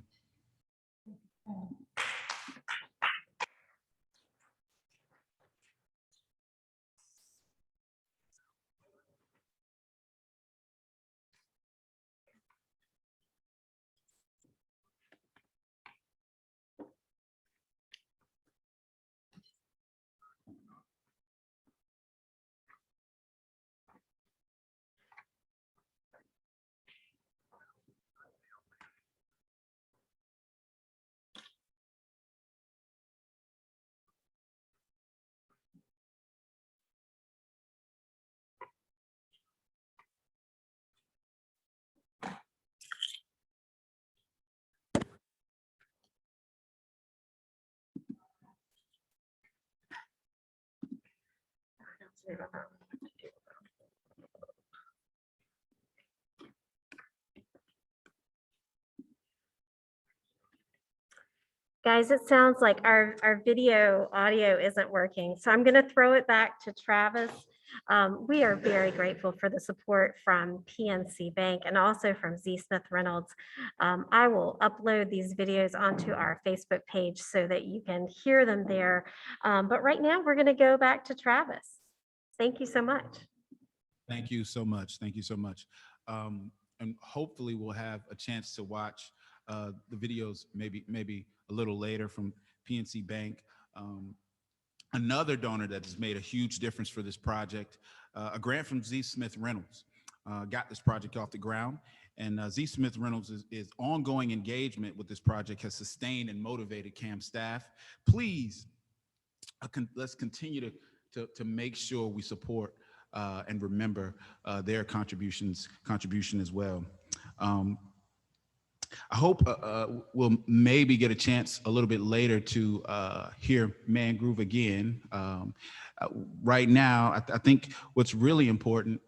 Guys, it sounds like our video audio isn't working, so I'm going to throw it back to Travis. We are very grateful for the support from PNC Bank and also from Z. Smith Reynolds. I will upload these videos onto our Facebook page so that you can hear them there. But right now, we're going to go back to Travis. Thank you so much. Thank you so much. Thank you so much. And hopefully we'll have a chance to watch the videos maybe a little later from PNC Bank. Another donor that has made a huge difference for this project, a grant from Z. Smith Reynolds got this project off the ground. And Z. Smith Reynolds is ongoing engagement with this project has sustained and motivated CAM staff. Please, let's continue to make sure we support and remember their contribution as well. I hope we'll maybe get a chance a little bit later to hear Man Groove again. Right now, I think what's really important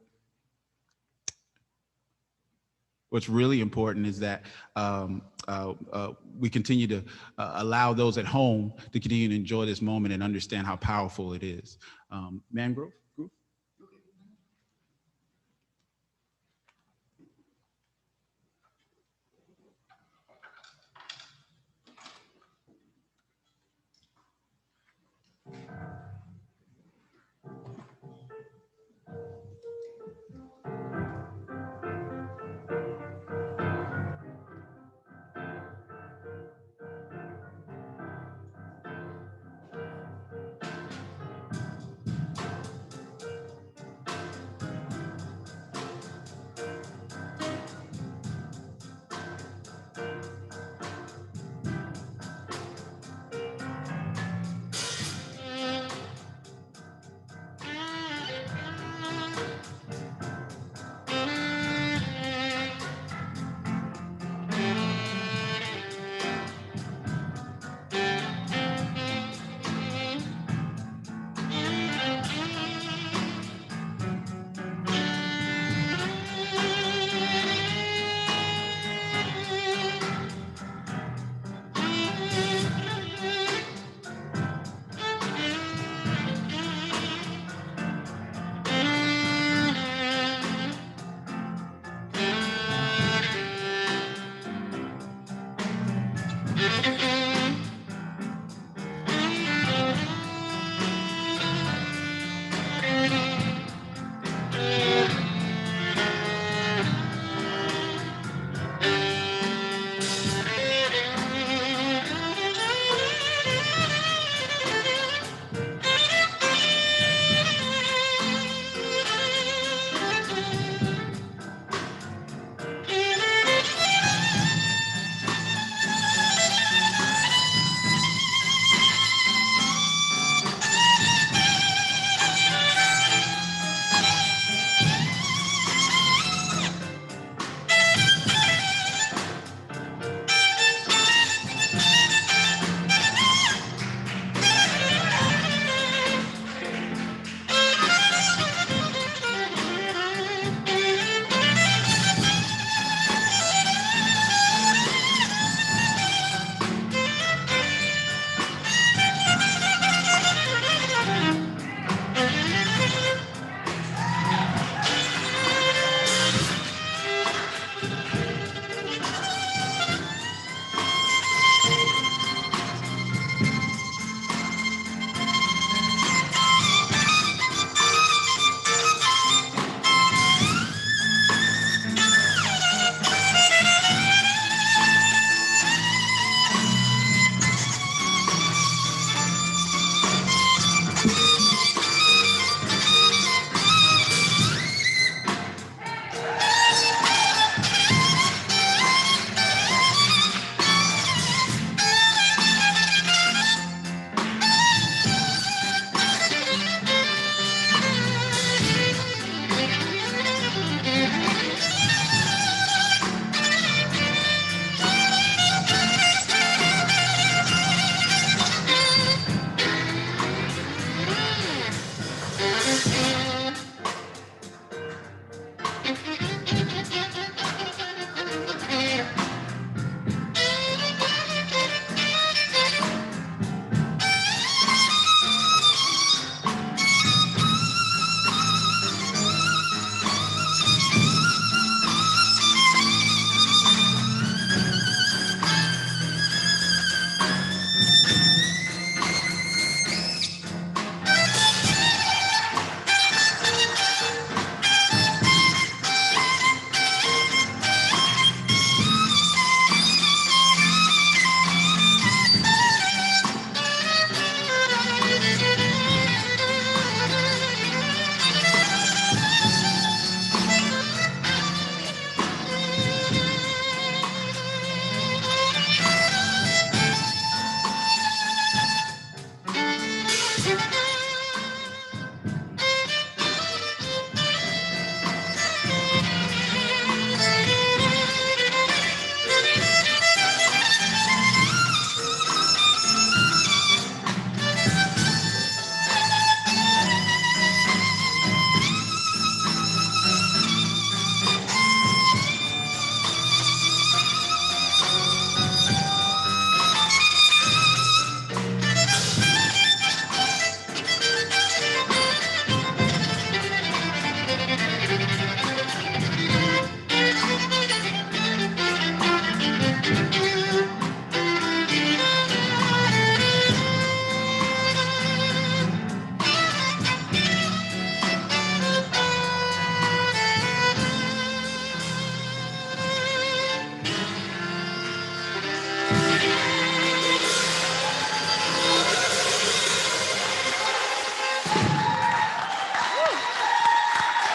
is that we continue to allow those at home to continue to enjoy this moment and understand how powerful it is. Man Groove?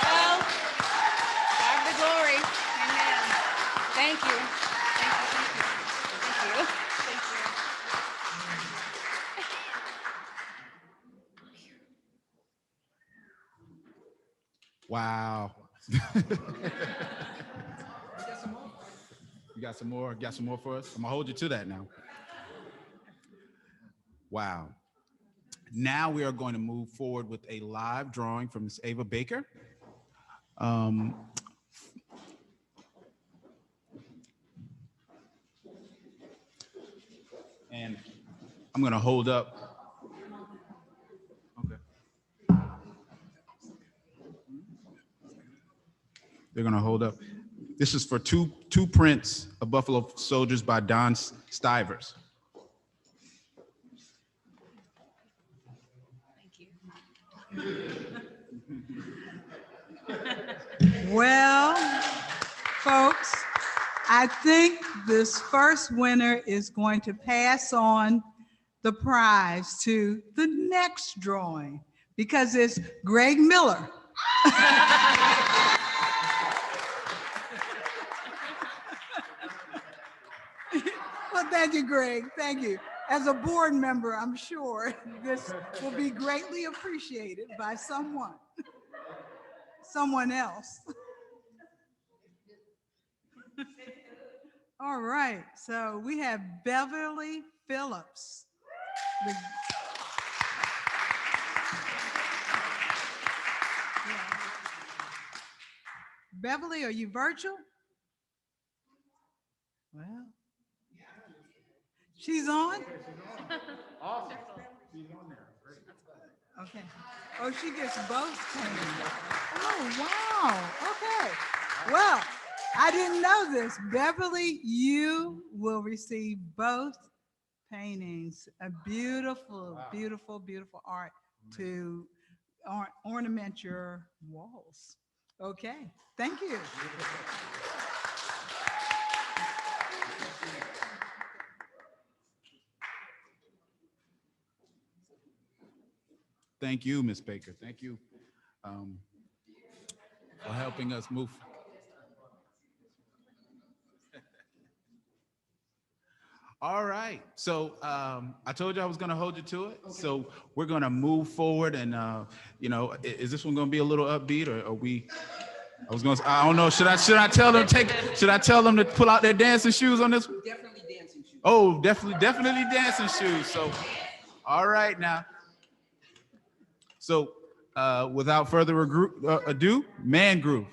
Well, God be the glory. Amen. Thank you. Thank you. Thank you. Thank you. Wow. You got some more? Got some more for us? I'm gonna hold you to that now. Wow. Now we are going to move forward with a live drawing from Ms. Ava Baker. And I'm going to hold up. Okay. They're going to hold up. This is for two prints of Buffalo Soldiers by Don Stivers. Well, folks, I think this first winner is going to pass on the prize to the next drawing because it's Greg Miller. Well, thank you, Greg. Thank you. As a board member, I'm sure this will be greatly appreciated by someone else. All right, so we have Beverly Phillips. Beverly, are you virtual? Well, she's on? Awesome. She's on there. Great. Okay. Oh, she gets both paintings. Oh, wow. Okay. Well, I didn't know this. Beverly, you will receive both paintings. A beautiful, wow, beautiful, beautiful art to ornament your walls. Okay. Thank you. Thank you, Ms. Baker. Thank you for helping us move. All right. So I told you I was going to hold you to it. Okay. So we're going to move forward, and you know, is this one going to be a little upbeat, or are we? I don't know. Should I tell them should I tell them to pull out their dancing shoes on this one? Definitely dancing shoes. Oh, definitely dancing shoes. So, all right now. So, without further ado, Man Groove.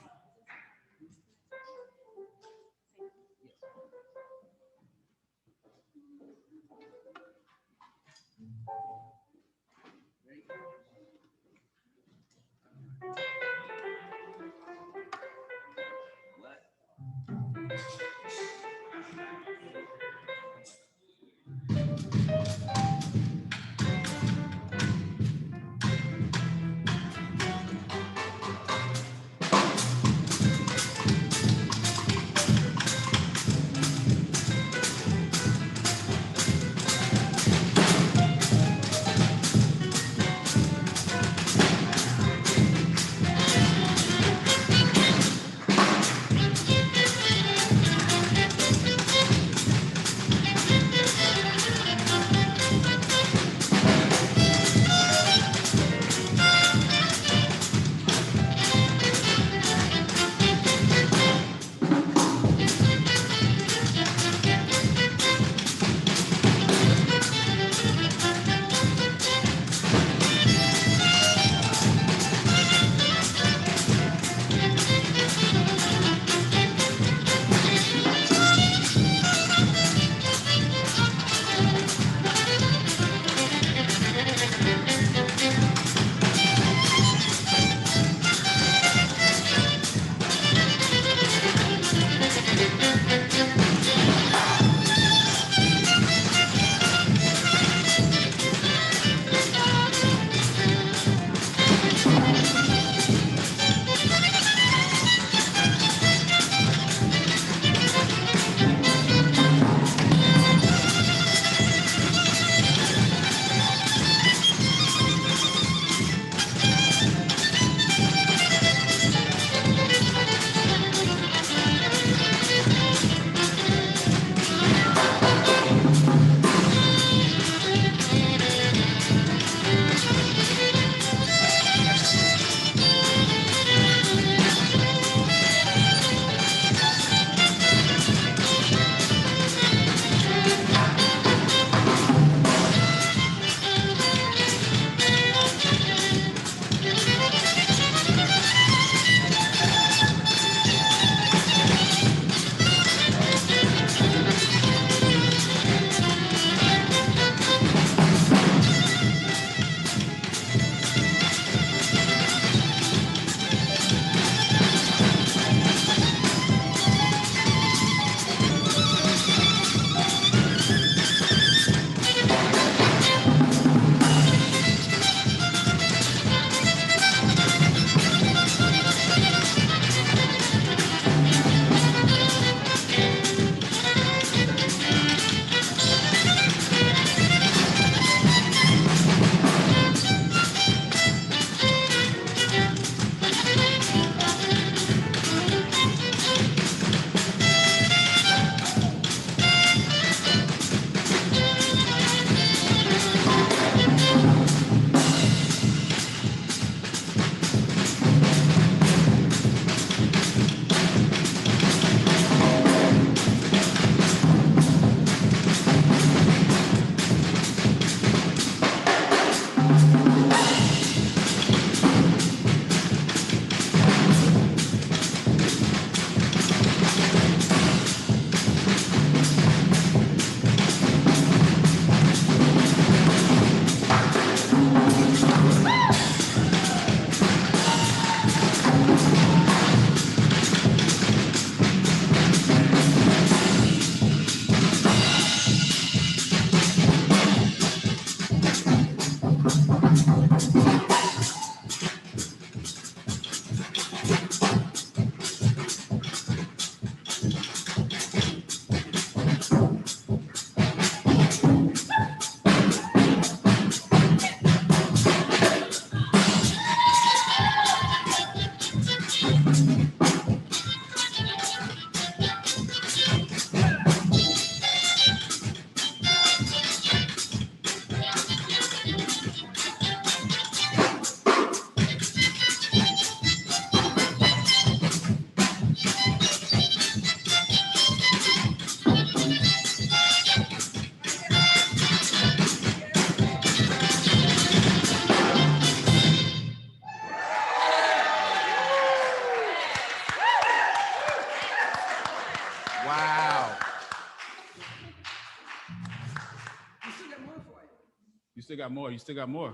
got more. You still got more.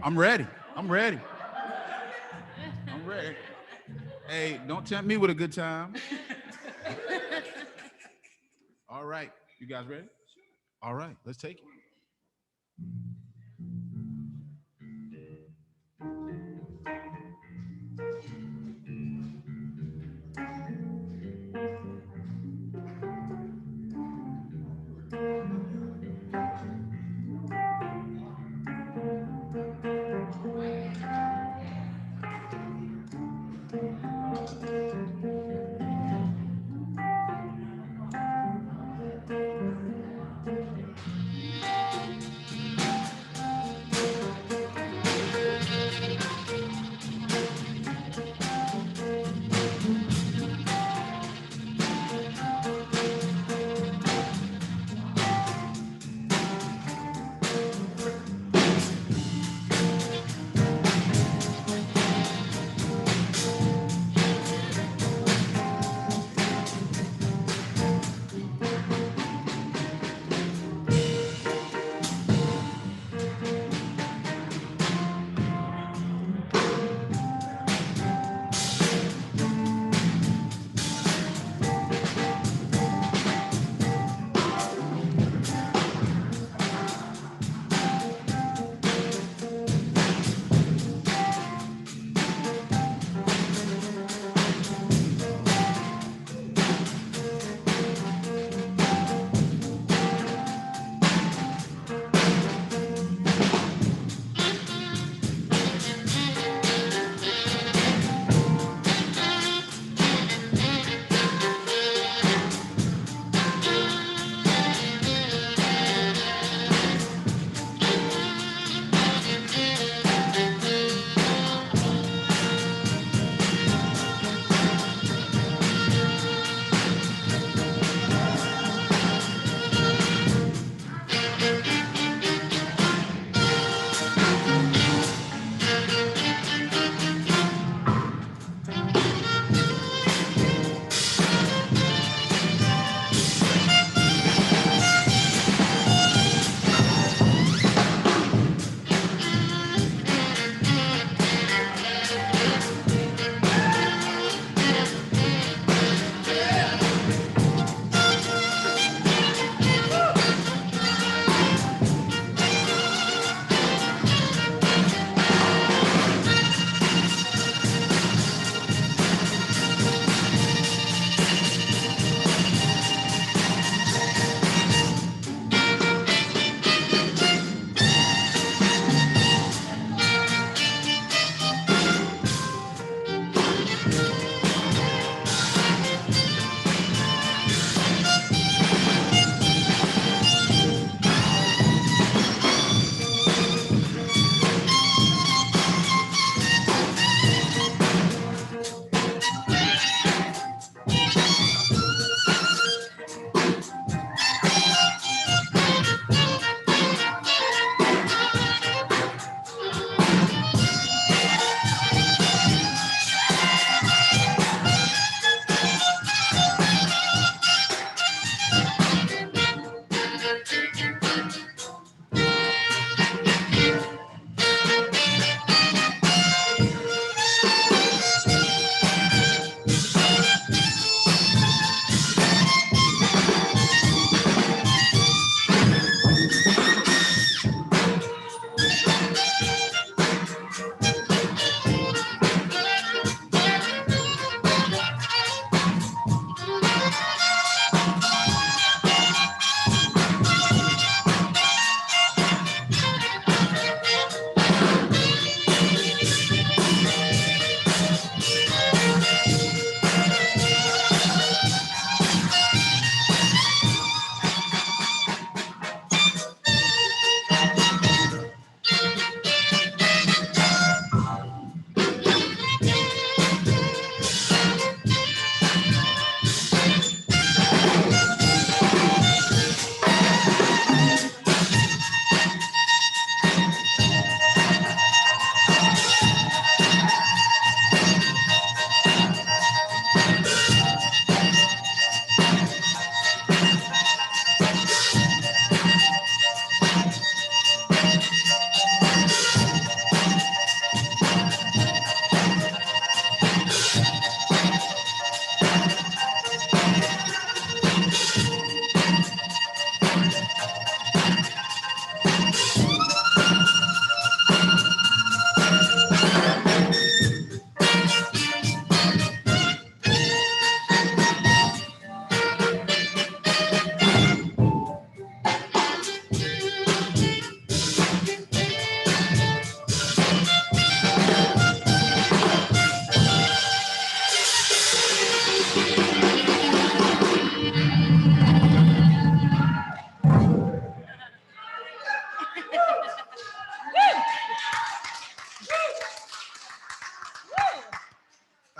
I'm ready. I'm ready. I'm ready. Hey, don't tempt me with a good time. All right. You guys ready? All right. Let's take it.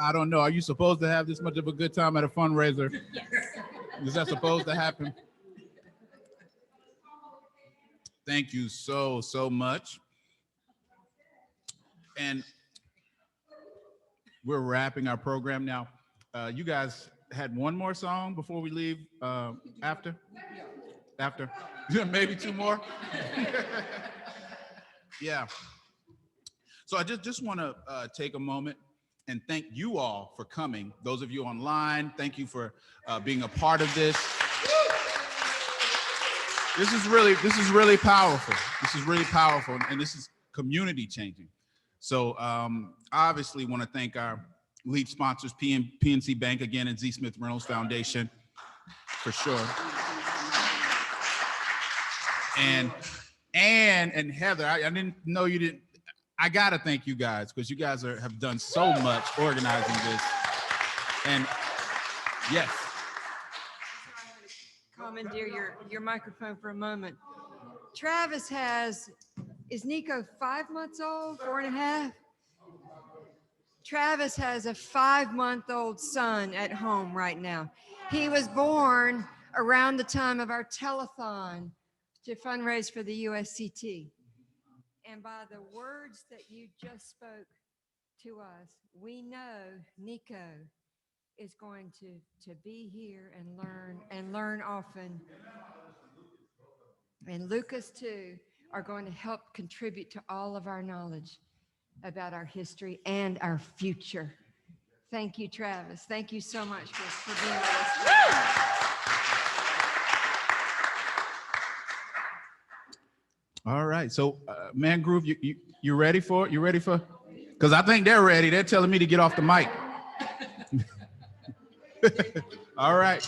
I don't know. Are you supposed to have this much of a good time at a fundraiser? Yes. Is that supposed to happen? Thank you so much. And we're wrapping our program now. You guys had one more song before we leave after? After? Maybe two more? Yeah. So I just want to take a moment and thank you all for coming. Those of you online, thank you for being a part of this. This is really powerful. This is really powerful, and this is community changing. So obviously want to thank our lead sponsors, PNC Bank again, and Z. Smith Reynolds Foundation, for sure. And Heather, I didn't know you didn't. I gotta thank you guys because you guys have done so much organizing this. And yes. Commandeer your microphone for a moment. Travis is Nico 5 months old, 4.5? Travis has a 5-month-old son at home right now. He was born around the time of our telethon to fundraise for the USCT. And by the words that you just spoke to us, we know Nico is going to be here and learn often. And Lucas too are going to help contribute to all of our knowledge about our history and our future. Thank you, Travis. Thank you so much for being with us. All right. So, Man Groove, you ready for it? You ready for? Because I think they're ready. They're telling me to get off the mic. All right.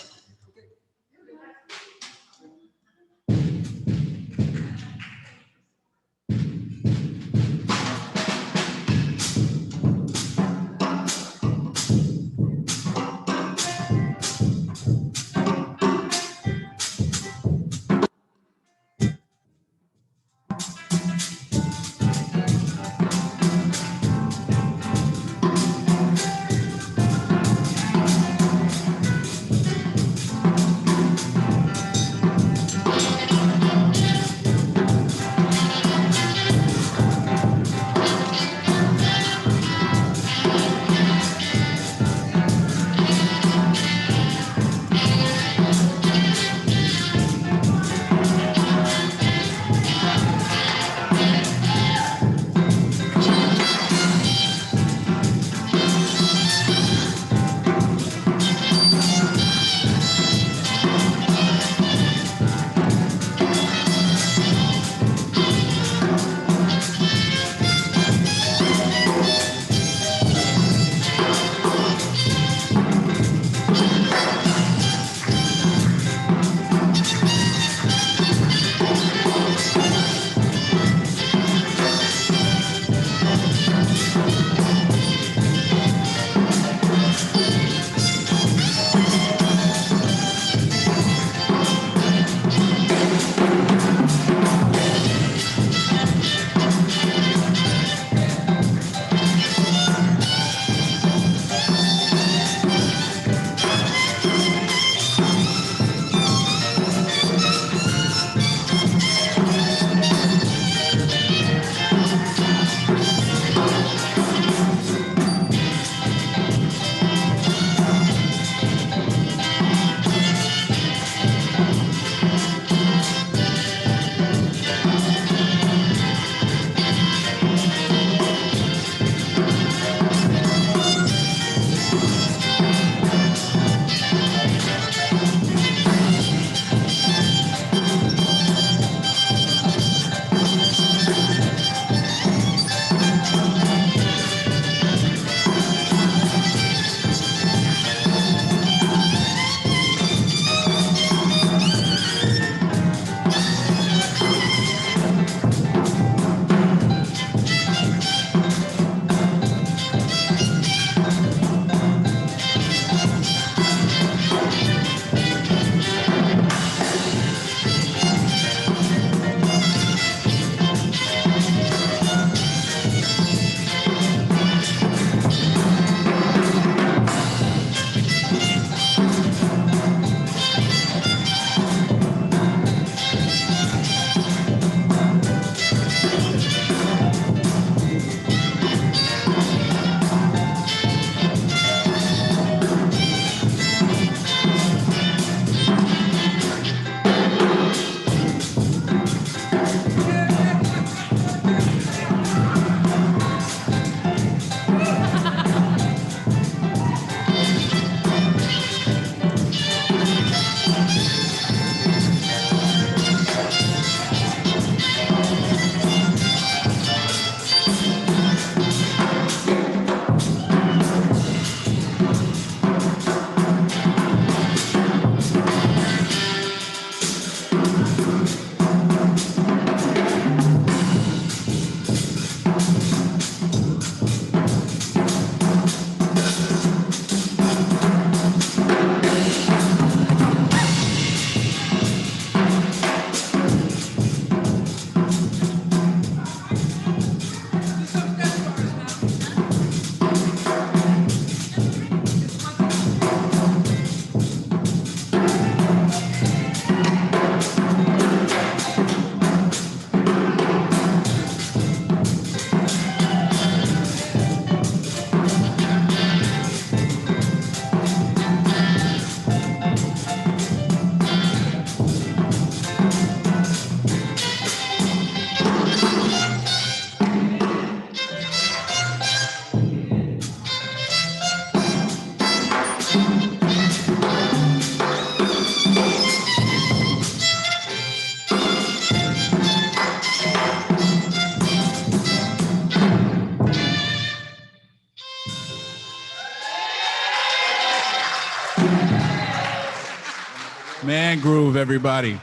Man Groove, everybody.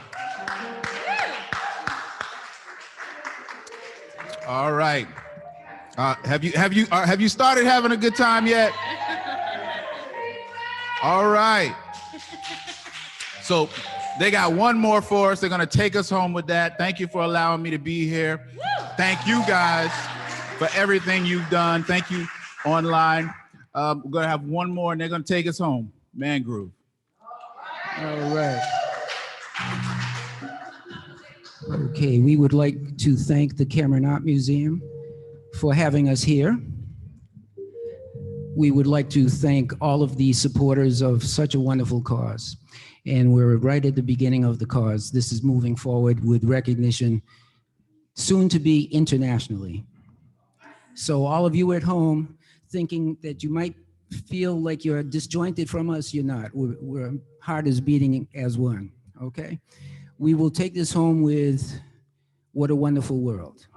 All right. Have you started having a good time yet? All right. So they got one more for us. They're going to take us home with that. Thank you for allowing me to be here. Thank you guys for everything you've done. Thank you online. We're going to have one more and they're going to take us home. Man Groove. All right. Okay, we would like to thank the Cameron Art Museum for having us here. We would like to thank all of the supporters of such a wonderful cause. And we're right at the beginning of the cause. This is moving forward with recognition soon to be internationally. So all of you at home thinking that you might feel like you're disjointed from us, you're not. We're heart is beating as one, okay? We will take this home with What a Wonderful World.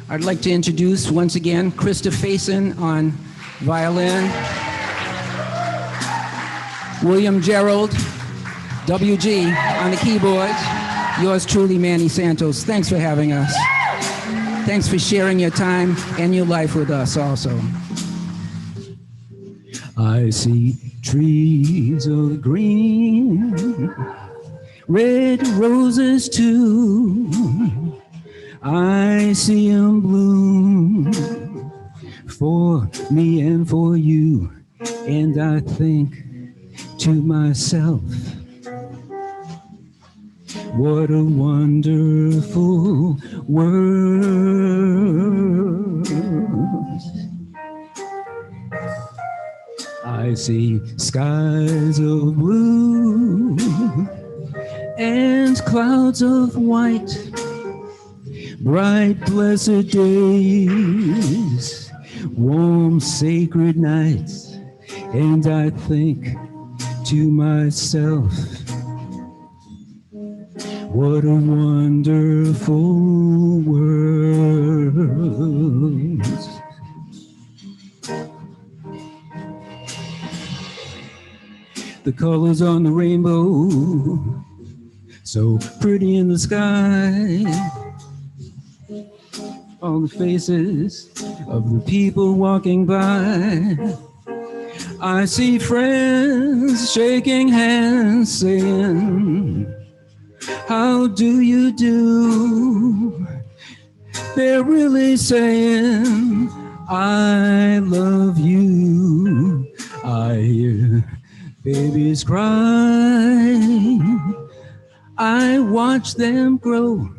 I'd like to introduce once again Krista Faison on violin, William Gerald, WG on the keyboards, yours truly, Manny Santos. Thanks for having us. Thanks for sharing your time and your life with us also. I see trees of green, red roses too. I see them bloom for me and for you. And I think to myself, what a wonderful world. I see skies of blue and clouds of white, bright blessed days, warm sacred nights, and I think to myself, what a wonderful world. The colors on the rainbow, so pretty in the sky. All the faces of the people walking by. I see friends shaking hands saying, how do you do? They're really saying, I love you. I hear babies cry. I watch them grow.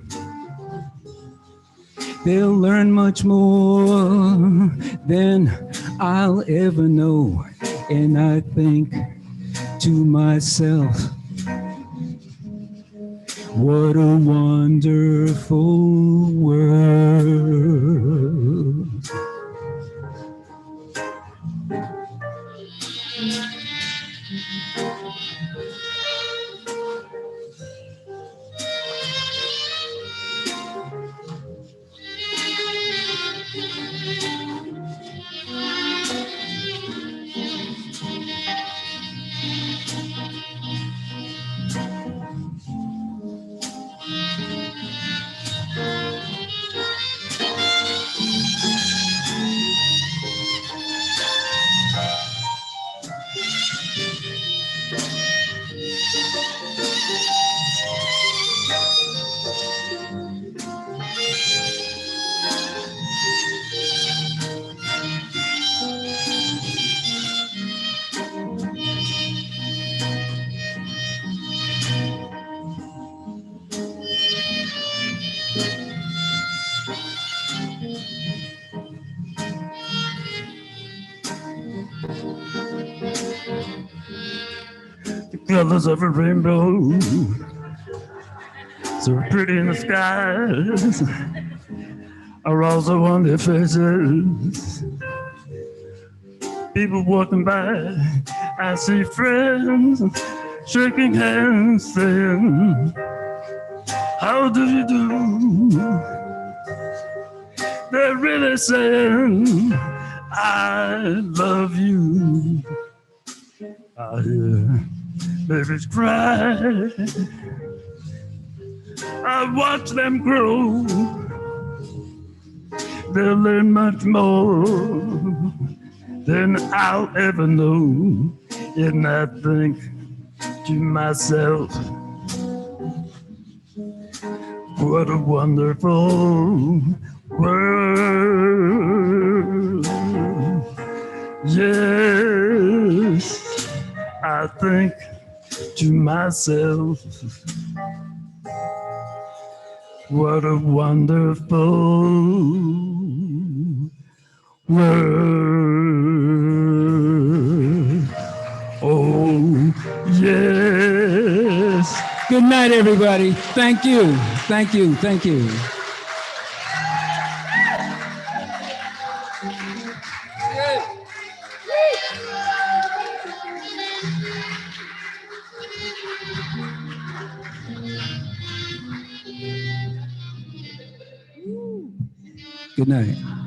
They'll learn much more than I'll ever know. And I think to myself, what a wonderful world. Colors of a rainbow, so pretty in the skies, are also on their faces. People walking by, I see friends shaking hands saying, How do you do? They're really saying, I love you. I hear babies cry. I watch them grow. They'll learn much more than I'll ever know. And I think to myself, what a wonderful world. Yes, I think to myself, what a wonderful world. Oh, yes. Good night, everybody. Thank you. Thank you. Thank you. Good night.